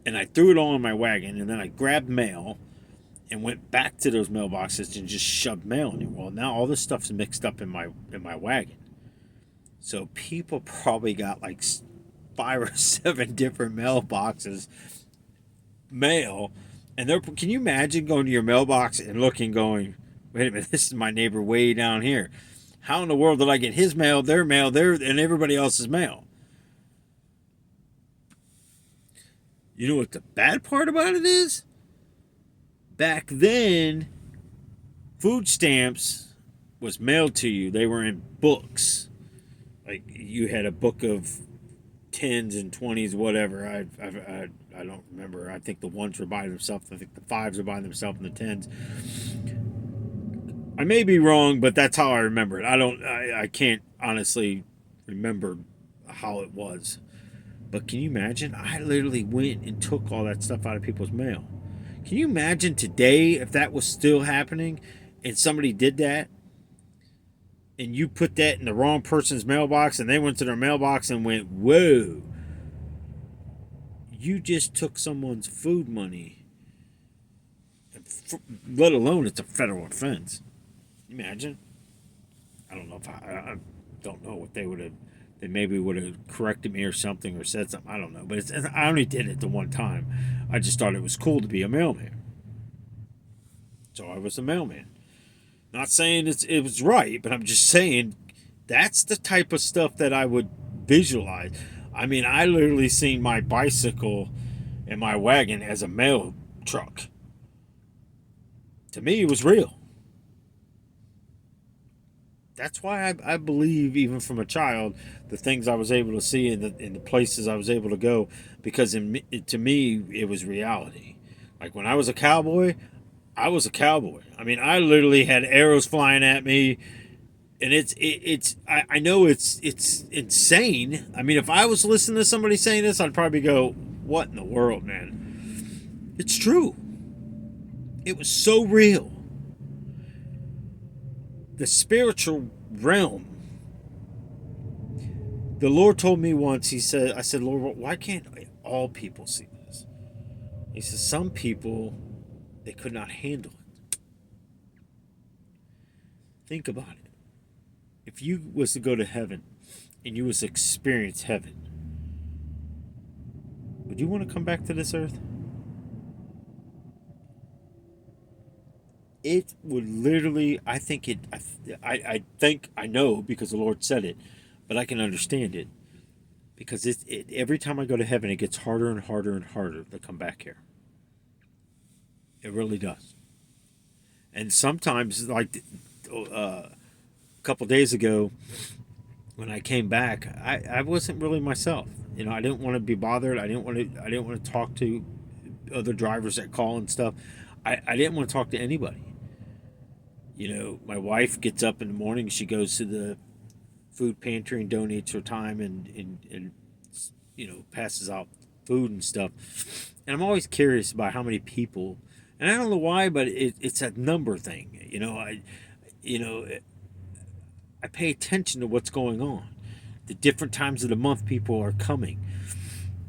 And I threw it all in my wagon, and then I grabbed mail and went back to those mailboxes and just shoved mail in it. Well, now all this stuff's mixed up in my wagon. So people probably got like 5 or 7 different mailboxes mail, and can you imagine going to your mailbox and looking, going, wait a minute, this is my neighbor way down here. How in the world did I get his mail, their and everybody else's mail? You know what the bad part about it is? Back then, food stamps was mailed to you. They were in books. Like, you had a book of 10s and 20s, whatever. I don't remember. I think the ones were by themselves. I think the fives are by themselves, and the 10s. I may be wrong, but that's how I remember it. I can't honestly remember how it was. But can you imagine? I literally went and took all that stuff out of people's mail. Can you imagine today if that was still happening and somebody did that and you put that in the wrong person's mailbox and they went to their mailbox and went, whoa, you just took someone's food money, let alone it's a federal offense. Imagine. I don't know if I don't know if they would have. They maybe would have corrected me or something or said something. I don't know. But I only did it the one time. I just thought it was cool to be a mailman. So I was a mailman. Not saying it was right, but I'm just saying that's the type of stuff that I would visualize. I mean, I literally seen my bicycle and my wagon as a mail truck. To me, it was real. That's why I believe, even from a child, the things I was able to see in the places I was able to go, because to me it was reality. Like when I was a cowboy, I was a cowboy. I mean, I literally had arrows flying at me, and I know it's insane. I mean, if I was listening to somebody saying this, I'd probably go, "What in the world, man?" It's true. It was so real. The spiritual realm. The Lord told me once, I said, Lord, why can't all people see this? He says, some people, they could not handle it. Think about it. If you was to go to heaven and you was to experience heaven, would you want to come back to this earth? It would literally, I think I know because the Lord said it, but I can understand it. Because every time I go to heaven, it gets harder and harder and harder to come back here. It really does. And sometimes, like a couple days ago, when I came back, I wasn't really myself. You know, I didn't want to be bothered. I didn't want to talk to other drivers that call and stuff. I didn't want to talk to anybody. You know, my wife gets up in the morning. She goes to the food pantry and donates her time and you know, passes out food and stuff. And I'm always curious about how many people, and I don't know why, but it's a number thing. You know, I pay attention to what's going on. The different times of the month people are coming,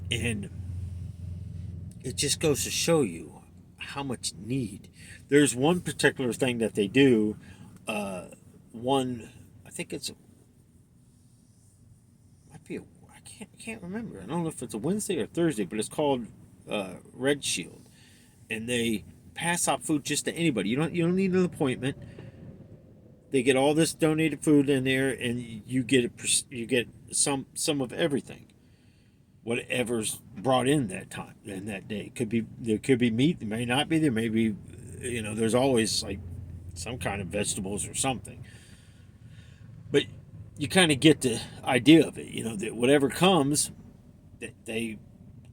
and it just goes to show you how much need. There's one particular thing that they do. I think it's might be I can't remember. I don't know if it's a Wednesday or Thursday, but it's called Red Shield, and they pass out food just to anybody. You don't need an appointment. They get all this donated food in there, and you get some of everything, whatever's brought in that time and that day. There could be meat. There may not be. There may be, you know. There's always like some kind of vegetables or something. But you kind of get the idea of it. You know that whatever comes, they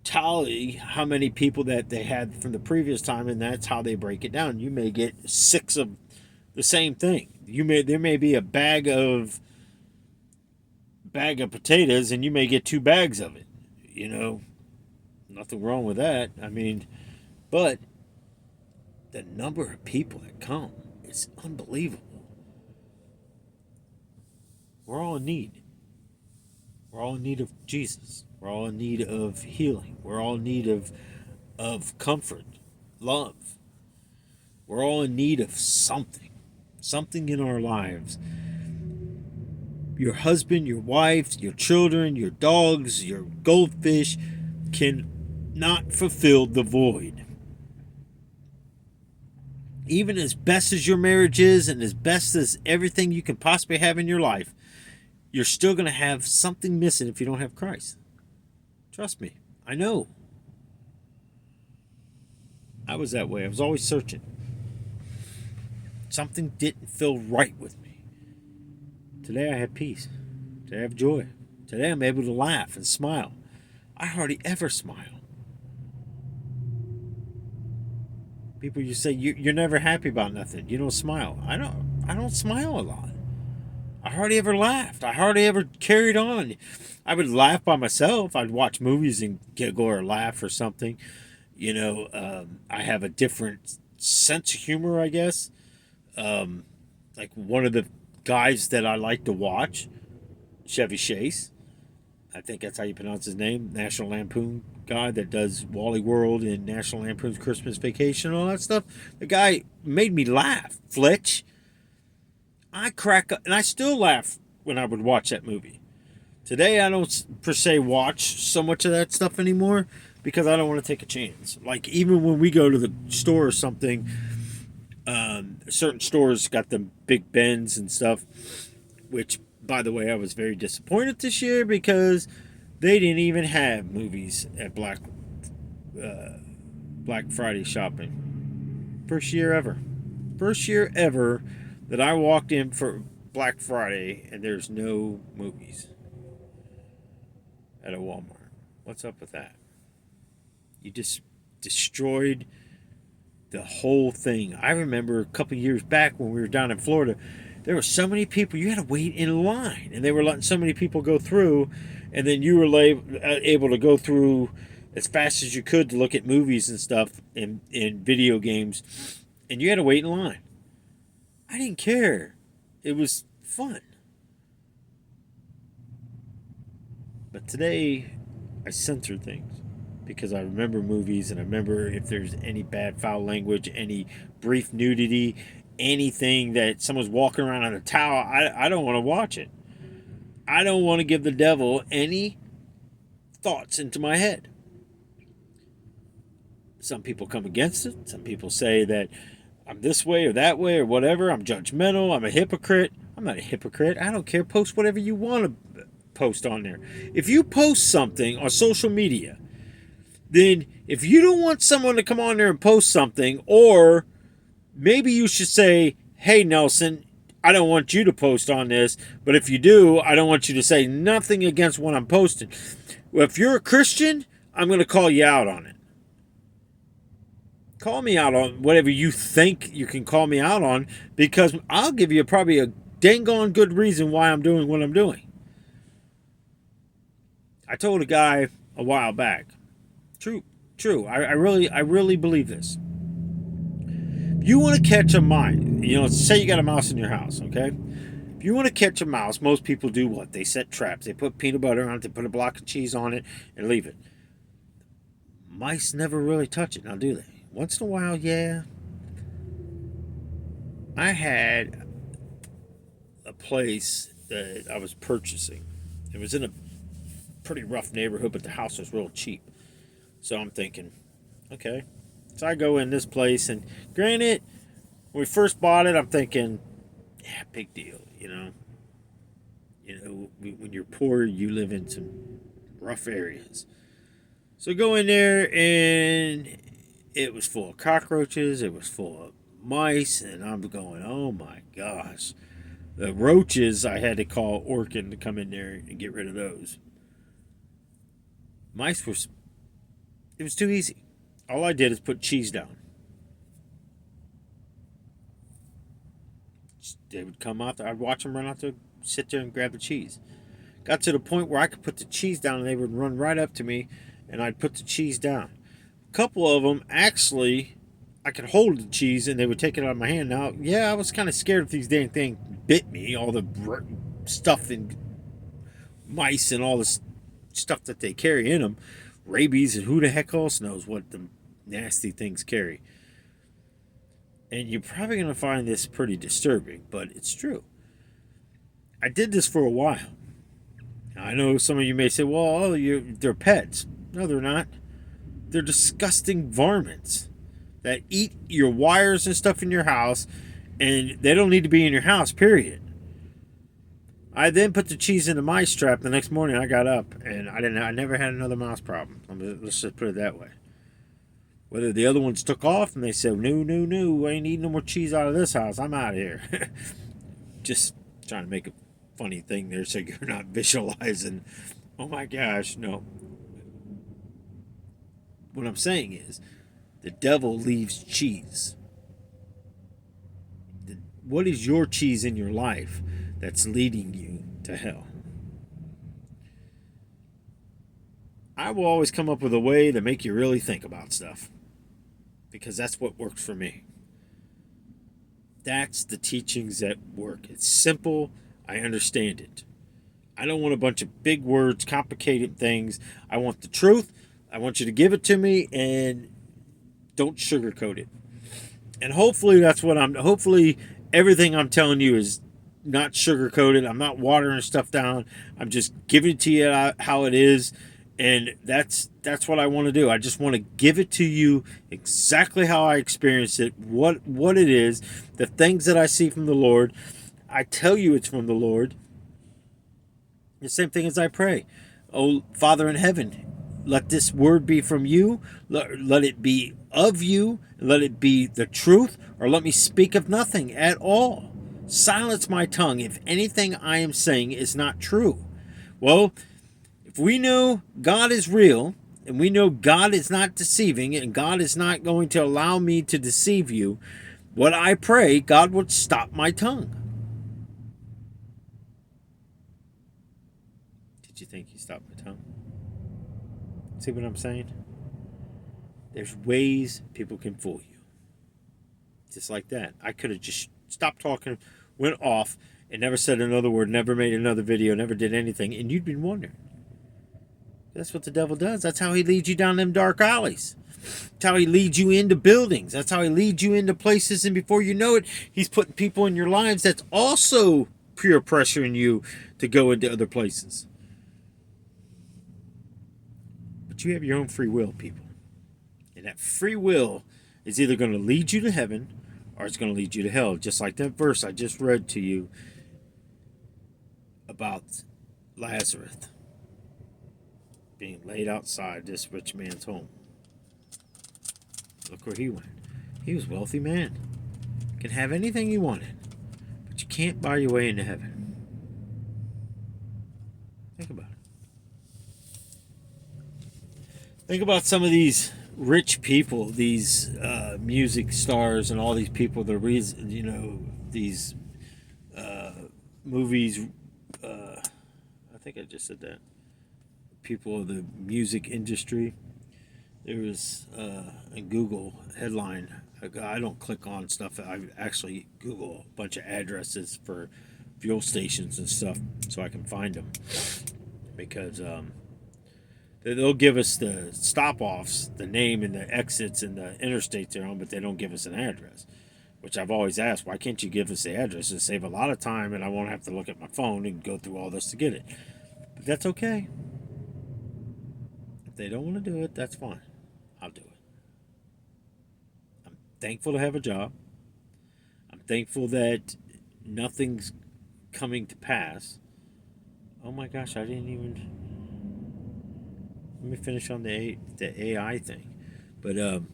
tally how many people that they had from the previous time, and that's how they break it down. You may get 6 of the same thing. There may be a bag of potatoes, and you may get 2 bags of it. You know, nothing wrong with that. I mean, but the number of people that come is unbelievable. We're all in need. We're all in need of Jesus. We're all in need of healing. We're all in need of comfort, love. We're all in need of something in our lives. Your husband, your wife, your children, your dogs, your goldfish can not fulfill the void. Even as best as your marriage is and as best as everything you can possibly have in your life, you're still going to have something missing if you don't have Christ. Trust me. I know. I was that way. I was always searching. Something didn't feel right with me. Today I have peace. Today I have joy. Today I'm able to laugh and smile. I hardly ever smile. People, you say you're never happy about nothing. You don't smile. I don't smile a lot. I hardly ever laughed. I hardly ever carried on. I would laugh by myself. I'd watch movies and giggle or laugh or something. I have a different sense of humor, I guess. Um, like one of the guys that I like to watch, Chevy Chase. I think that's how you pronounce his name. National Lampoon guy that does Wally World and National Lampoon's Christmas Vacation and all that stuff. The guy made me laugh. Fletch. I crack up, and I still laugh when I would watch that movie. Today, I don't per se watch so much of that stuff anymore because I don't want to take a chance. Like, even when we go to the store or something, certain stores got the Big Bens and stuff, which, by the way, I was very disappointed this year because they didn't even have movies at Black Friday shopping. First year ever. First year ever that I walked in for Black Friday and there's no movies at a Walmart. What's up with that? You just destroyed the whole thing. I remember a couple years back when we were down in Florida, there were so many people, you had to wait in line, and they were letting so many people go through, and then you were able to go through as fast as you could to look at movies and stuff in video games, and you had to wait in line. I didn't care. It was fun. But today, I censor things because I remember movies and I remember if there's any bad foul language, any brief nudity, anything that someone's walking around on a towel. I don't want to watch it. I don't want to give the devil any thoughts into my head. Some people come against it. Some people say that I'm this way or that way or whatever. I'm judgmental. I'm a hypocrite. I'm not a hypocrite. I don't care. Post whatever you want to post on there. If you post something on social media, then if you don't want someone to come on there and post something, or maybe you should say, hey, Nelson, I don't want you to post on this, but if you do, I don't want you to say nothing against what I'm posting. Well, if you're a Christian, I'm going to call you out on it. Call me out on whatever you think you can call me out on, because I'll give you probably a dang on good reason why I'm doing what I'm doing. I told a guy a while back, true. I really believe this. You want to catch a mouse. Say you got a mouse in your house, okay? If you want to catch a mouse, most people do what? They set traps. They put peanut butter on it, they put a block of cheese on it, and leave it. Mice never really touch it, now do they? Once in a while, yeah. I had a place that I was purchasing. It was in a pretty rough neighborhood, but the house was real cheap. So I'm thinking, okay. So I go in this place, and granted, when we first bought it, I'm thinking, yeah, big deal, when you're poor, you live in some rough areas. So go in there, and it was full of cockroaches. It was full of mice, and I'm going, oh my gosh. The roaches, I had to call Orkin to come in there and get rid of those. Mice was, it was too easy. All I did is put cheese down. They would come out there. I'd watch them run out there, sit there and grab the cheese. Got to the point where I could put the cheese down and they would run right up to me and I'd put the cheese down. A couple of them actually, I could hold the cheese and they would take it out of my hand. Now, yeah, I was kind of scared if these dang things bit me, all the stuff and mice and all this stuff that they carry in them, rabies and who the heck else knows what the nasty things carry. And you're probably going to find this pretty disturbing, but it's true. I did this for a while. I know some of you may say, well, they're pets. No, they're not. They're disgusting varmints that eat your wires and stuff in your house, and they don't need to be in your house, period. I then put the cheese in the mice trap. The next morning I got up, and I never had another mouse problem. Let's just put it that way. Whether the other ones took off and they said, no, I ain't eating no more cheese out of this house. I'm out of here. Just trying to make a funny thing there so you're not visualizing, oh my gosh, no. what I'm saying is, the devil leaves cheese. What is your cheese in your life that's leading you to hell? I will always come up with a way to make you really think about stuff, because that's what works for me. That's the teachings that work. It's simple. I understand it. I don't want a bunch of big words, complicated things. I want the truth. I want you to give it to me, and don't sugarcoat it. And hopefully hopefully everything I'm telling you is not sugarcoated. I'm not watering stuff down. I'm just giving it to you how it is. And that's what I want to do. I just want to give it to you exactly how I experienced it, what it is, the things that I see from the Lord. I tell you it's from the Lord. The same thing as I pray. Oh, Father in heaven, let this word be from you. Let it be of you. Let it be the truth, or let me speak of nothing at all. Silence my tongue if anything I am saying is not true. Well, if we know God is real, and we know God is not deceiving, and God is not going to allow me to deceive you, what I pray, God would stop my tongue. Did you think He stopped my tongue? See what I'm saying? There's ways people can fool you. Just like that. I could have just stopped talking, went off, and never said another word, never made another video, never did anything, and you'd been wondering. That's what the devil does. That's how he leads you down them dark alleys. That's how he leads you into buildings. That's how he leads you into places, and before you know it, he's putting people in your lives that's also peer pressuring you to go into other places. But you have your own free will, people. And that free will is either going to lead you to heaven or it's going to lead you to hell. Just like that verse I just read to you about Lazarus being laid outside this rich man's home. Look where he went. He was a wealthy man. Can have anything you wanted, but you can't buy your way into heaven. Think about it. Think about some of these rich people, these music stars, and all these people. The reason, these movies. I think I just said that. People of the music industry. There was a Google headline. I don't click on stuff. I actually Google a bunch of addresses for fuel stations and stuff so I can find them, because they'll give us the stop-offs, the name and the exits and the interstates they're on, but they don't give us an address, which I've always asked, why can't you give us the address? It'll save a lot of time, and I won't have to look at my phone and go through all this to get it. But that's okay. If they don't want to do it, that's fine. I'll do it. I'm thankful to have a job. I'm thankful that nothing's coming to pass. Oh my gosh, I didn't even... Let me finish on the AI thing. But I'm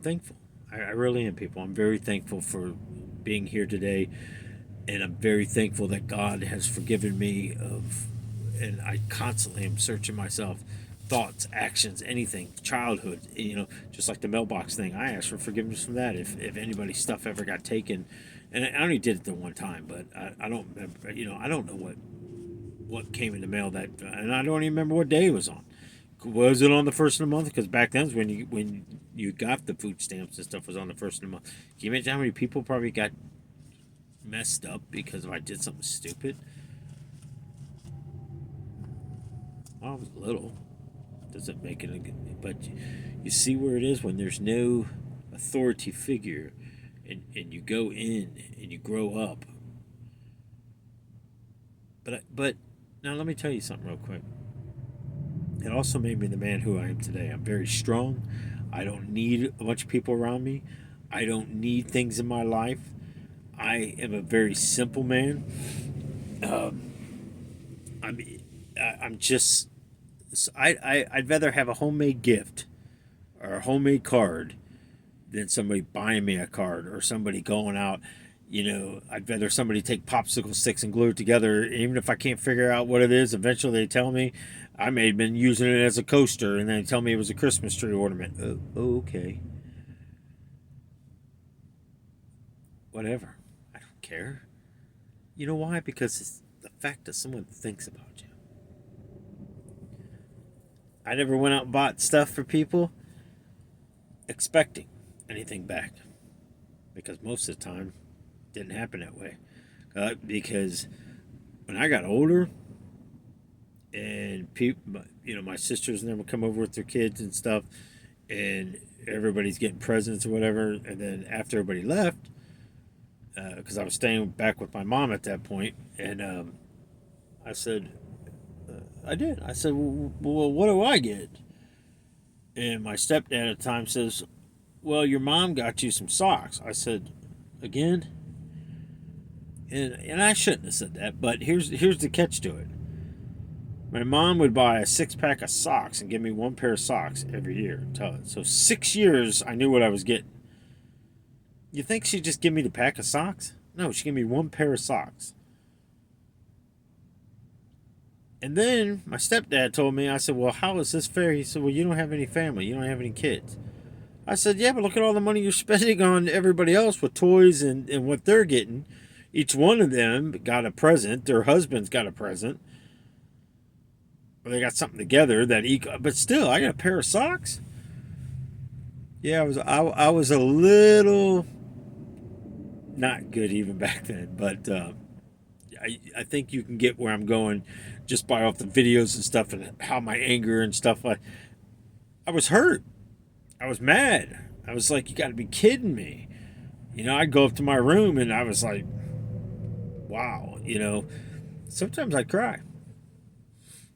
thankful. I really am, people. I'm very thankful for being here today. And I'm very thankful that God has forgiven me of... And I constantly am searching myself. Thoughts, actions, anything, childhood, just like the mailbox thing. I asked for forgiveness from that. If anybody's stuff ever got taken, and I only did it the one time, but I don't remember. I don't know what came in the mail and I don't even remember what day it was on. Was it on the first of the month? Because back then when you got the food stamps and stuff was on the first of the month. Can you imagine how many people probably got messed up because I did something stupid? I was little. Doesn't make it a good, but you see where it is when there's no authority figure, and you go in and you grow up. But now let me tell you something real quick. It also made me the man who I am today. I'm very strong. I don't need a bunch of people around me. I don't need things in my life. I am a very simple man. I'm just... I'd rather have a homemade gift or a homemade card than somebody buying me a card or somebody going out. I'd rather somebody take popsicle sticks and glue it together. Even if I can't figure out what it is, eventually they tell me I may have been using it as a coaster, and then they tell me it was a Christmas tree ornament. Oh, okay. Whatever. I don't care. You know why? Because it's the fact that someone thinks about you. I never went out and bought stuff for people expecting anything back. Because most of the time, it didn't happen that way. Because when I got older, and people, my sisters and them would come over with their kids and stuff, and everybody's getting presents or whatever, and then after everybody left, because I was staying back with my mom at that point, and I said, I did. I said, well, what do I get? And my stepdad at the time says, well, your mom got you some socks. I said, again? And I shouldn't have said that, but here's the catch to it. My mom would buy a 6-pack of socks and give me one pair of socks every year. So 6 years, I knew what I was getting. You think she'd just give me the pack of socks? No, she gave me one pair of socks. And then my stepdad told me, I said, well, how is this fair? He said, well, you don't have any family. You don't have any kids. I said, yeah, but look at all the money you're spending on everybody else with toys and what they're getting. Each one of them got a present. Their husband's got a present. Or they got something together but still, I got a pair of socks. Yeah, I was a little not good even back then, but I think you can get where I'm going just by off the videos and stuff and how my anger and stuff. I was hurt. I was mad. I was like, you got to be kidding me. I'd go up to my room and I was like, wow. Sometimes I'd cry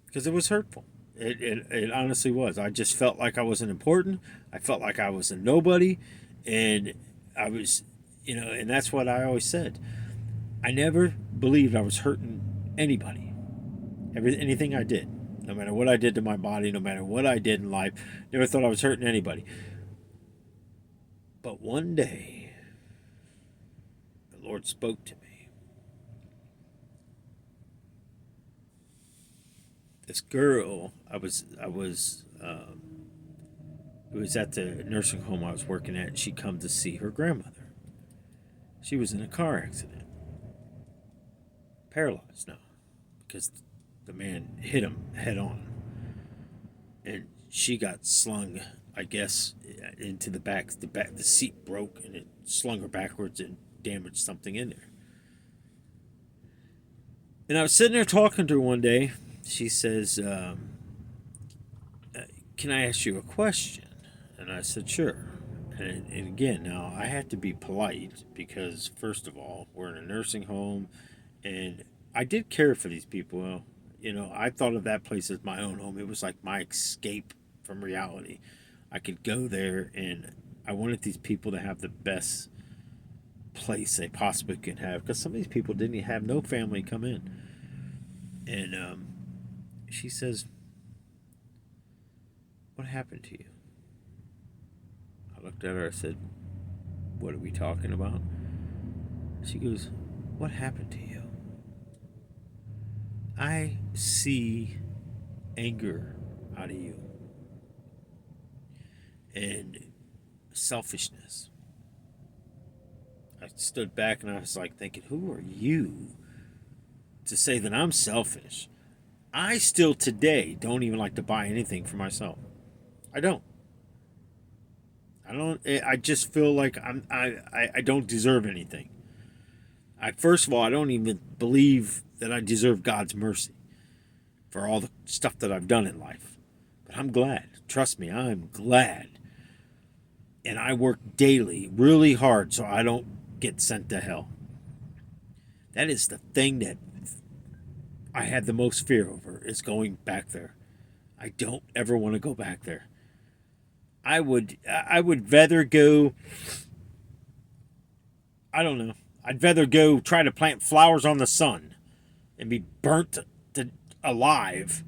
because it was hurtful. It honestly was. I just felt like I wasn't important. I felt like I was a nobody, and I was, and that's what I always said. I never believed I was hurting anybody. Anything I did, no matter what I did to my body, no matter what I did in life, never thought I was hurting anybody. But one day, the Lord spoke to me. This girl, it was at the nursing home I was working at, and she come to see her grandmother. She was in a car accident. Paralyzed now, because the man hit him head on. And she got slung, I guess, into the back. The seat broke, and it slung her backwards and damaged something in there. And I was sitting there talking to her one day. She says, can I ask you a question? And I said, sure. And again, now I have to be polite because, first of all, we're in a nursing home, and I did care for these people. I thought of that place as my own home. It was like my escape from reality. I could go there, and I wanted these people to have the best place they possibly could have, because some of these people didn't have no family come in. And she says, what happened to you? I looked at her. I said, what are we talking about? She goes, what happened to you? I see anger out of you and selfishness. I stood back and I was like thinking, who are you to say that I'm selfish? I still today don't even like to buy anything for myself. I don't. I just feel like I don't deserve anything. First of all, I don't even believe that I deserve God's mercy for all the stuff that I've done in life. But I'm glad. Trust me, I'm glad. And I work daily, really hard, so I don't get sent to hell. That is the thing that I had the most fear over, is going back there. I don't ever want to go back there. I would rather go, I don't know, I'd rather go try to plant flowers on the sun and be burnt alive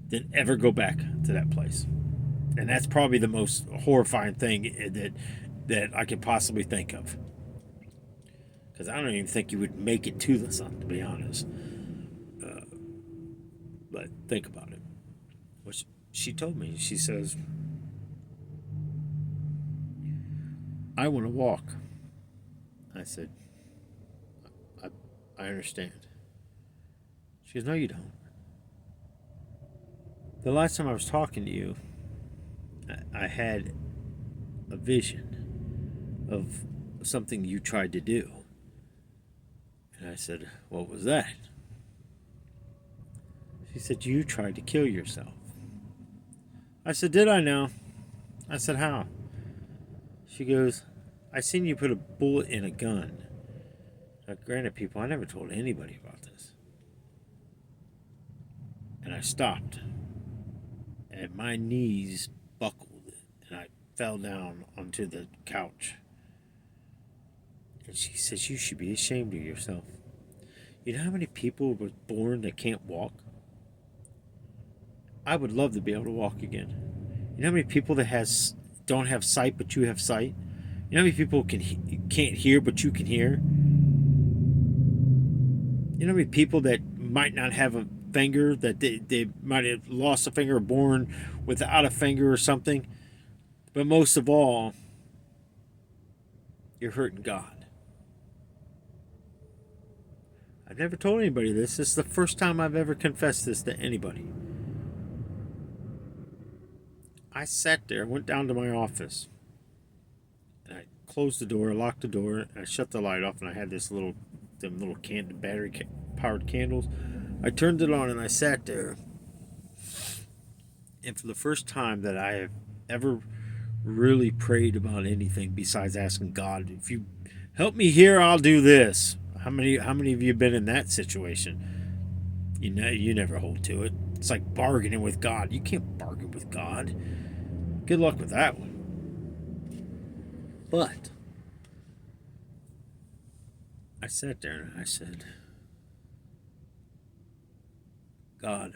than ever go back to that place. And that's probably the most horrifying thing that I could possibly think of. Because I don't even think you would make it to the sun, to be honest. But think about it. What she told me, she says, I want to walk. I said, I understand. She goes, no, you don't. The last time I was talking to you, I had a vision of something you tried to do. And I said, what was that? She said, you tried to kill yourself. I said, did I now? I said, how? She goes, I seen you put a bullet in a gun. Now, granted, people, I never told anybody about this. And I stopped. And my knees buckled. And I fell down onto the couch. And she says, you should be ashamed of yourself. You know how many people were born that can't walk? I would love to be able to walk again. You know how many people that don't have sight but you have sight? You know how many people can't hear but you can hear? You know how many people that might not have a finger, that they might have lost a finger or born without a finger or something? But most of all, you're hurting God. I've never told anybody this. This is the first time I've ever confessed this to anybody. I sat there, went down to my office, and I closed the door, locked the door, and I shut the light off, and I had them little battery-powered candles. I turned it on, and I sat there, and for the first time that I have ever really prayed about anything besides asking God, if you help me here, I'll do this. How many of you have been in that situation? You know, you never hold to it. It's like bargaining with God. You can't bargain with God. Good luck with that one. But I sat there and I said, God,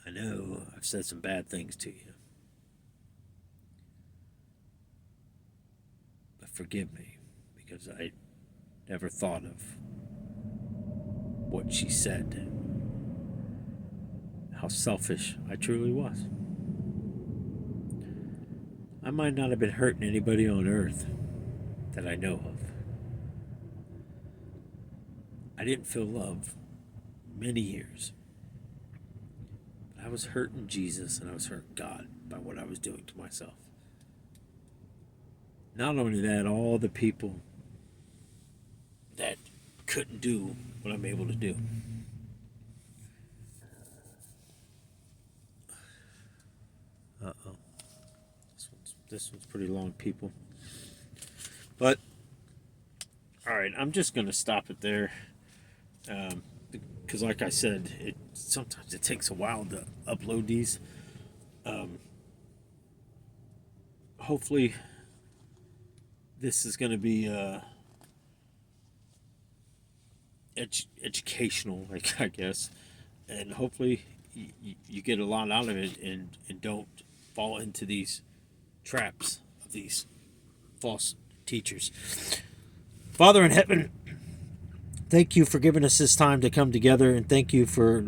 I know I've said some bad things to you, but forgive me, because I never thought of what she said, how selfish I truly was. I might not have been hurting anybody on earth that I know of. I didn't feel love many years. But I was hurting Jesus and I was hurting God by what I was doing to myself. Not only that, all the people that couldn't do what I'm able to do. Uh-oh. This one's pretty long, people. But, alright, I'm just going to stop it there. Because like I said, sometimes it takes a while to upload these. Hopefully, this is going to be educational, I guess. And hopefully, you get a lot out of it and don't fall into these traps of these false teachers. Father in heaven, thank you for giving us this time to come together, and thank you for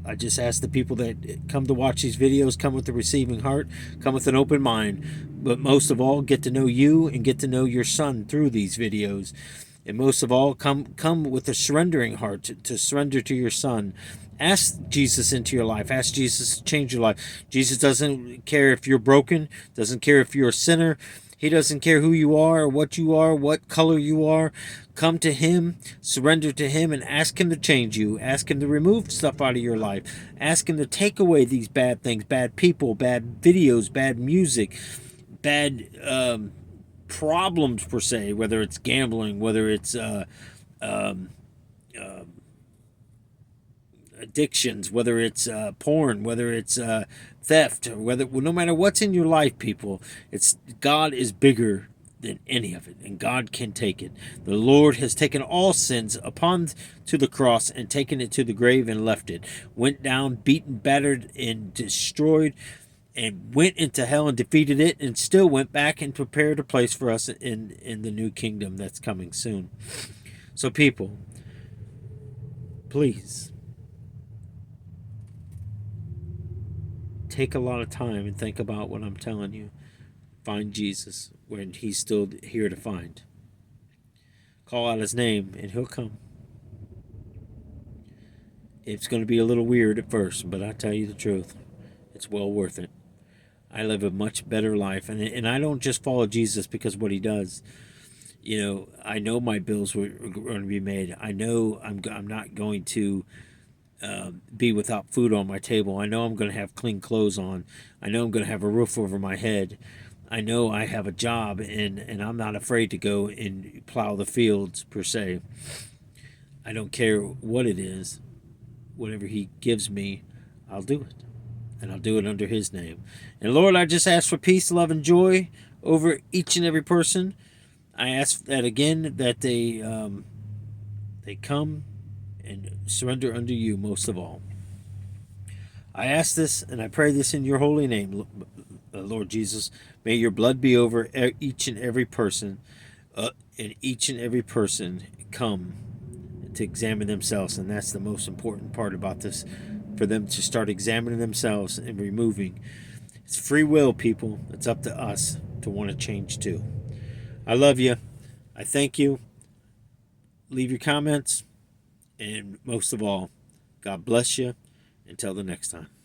I just ask the people that come to watch these videos, come with a receiving heart, come with an open mind, but most of all, get to know you and get to know your son through these videos. And most of all, come with a surrendering heart to surrender to your son. Ask Jesus into your life. Ask Jesus to change your life. Jesus doesn't care if you're broken, doesn't care if you're a sinner. He doesn't care who you are, what color you are. Come to him, surrender to him, and ask him to change you. Ask him to remove stuff out of your life. Ask him to take away these bad things, bad people, bad videos, bad music, bad problems per se, whether it's gambling, whether it's addictions, whether it's porn, whether it's theft, or no matter what's in your life, people, God is bigger than any of it, and God can take it. The Lord has taken all sins upon to the cross and taken it to the grave and left it. Went down, beaten, battered, and destroyed, and went into hell and defeated it, and still went back and prepared a place for us in the new kingdom that's coming soon. So people, please take a lot of time and think about what I'm telling you. Find Jesus when he's still here to find. Call out his name and he'll come. It's going to be a little weird at first, but I tell you the truth, it's well worth it. I live a much better life, and I don't just follow Jesus because of what he does. You know, I know my bills are going to be made. I know I'm not going to be without food on my table. I know I'm going to have clean clothes on. I know I'm going to have a roof over my head. I know I have a job, and I'm not afraid to go and plow the fields, per se. I don't care what it is. Whatever he gives me, I'll do it. And I'll do it under his name. And Lord, I just ask for peace, love, and joy over each and every person. I ask that again, that they come and surrender unto you most of all. I ask this and I pray this in your holy name, Lord Jesus. May your blood be over each and every person, and each and every person come to examine themselves. And that's the most important part about this, for them to start examining themselves and removing. It's free will, people. It's up to us to want to change too. I love you. I thank you. Leave your comments. And most of all, God bless you. Until the next time.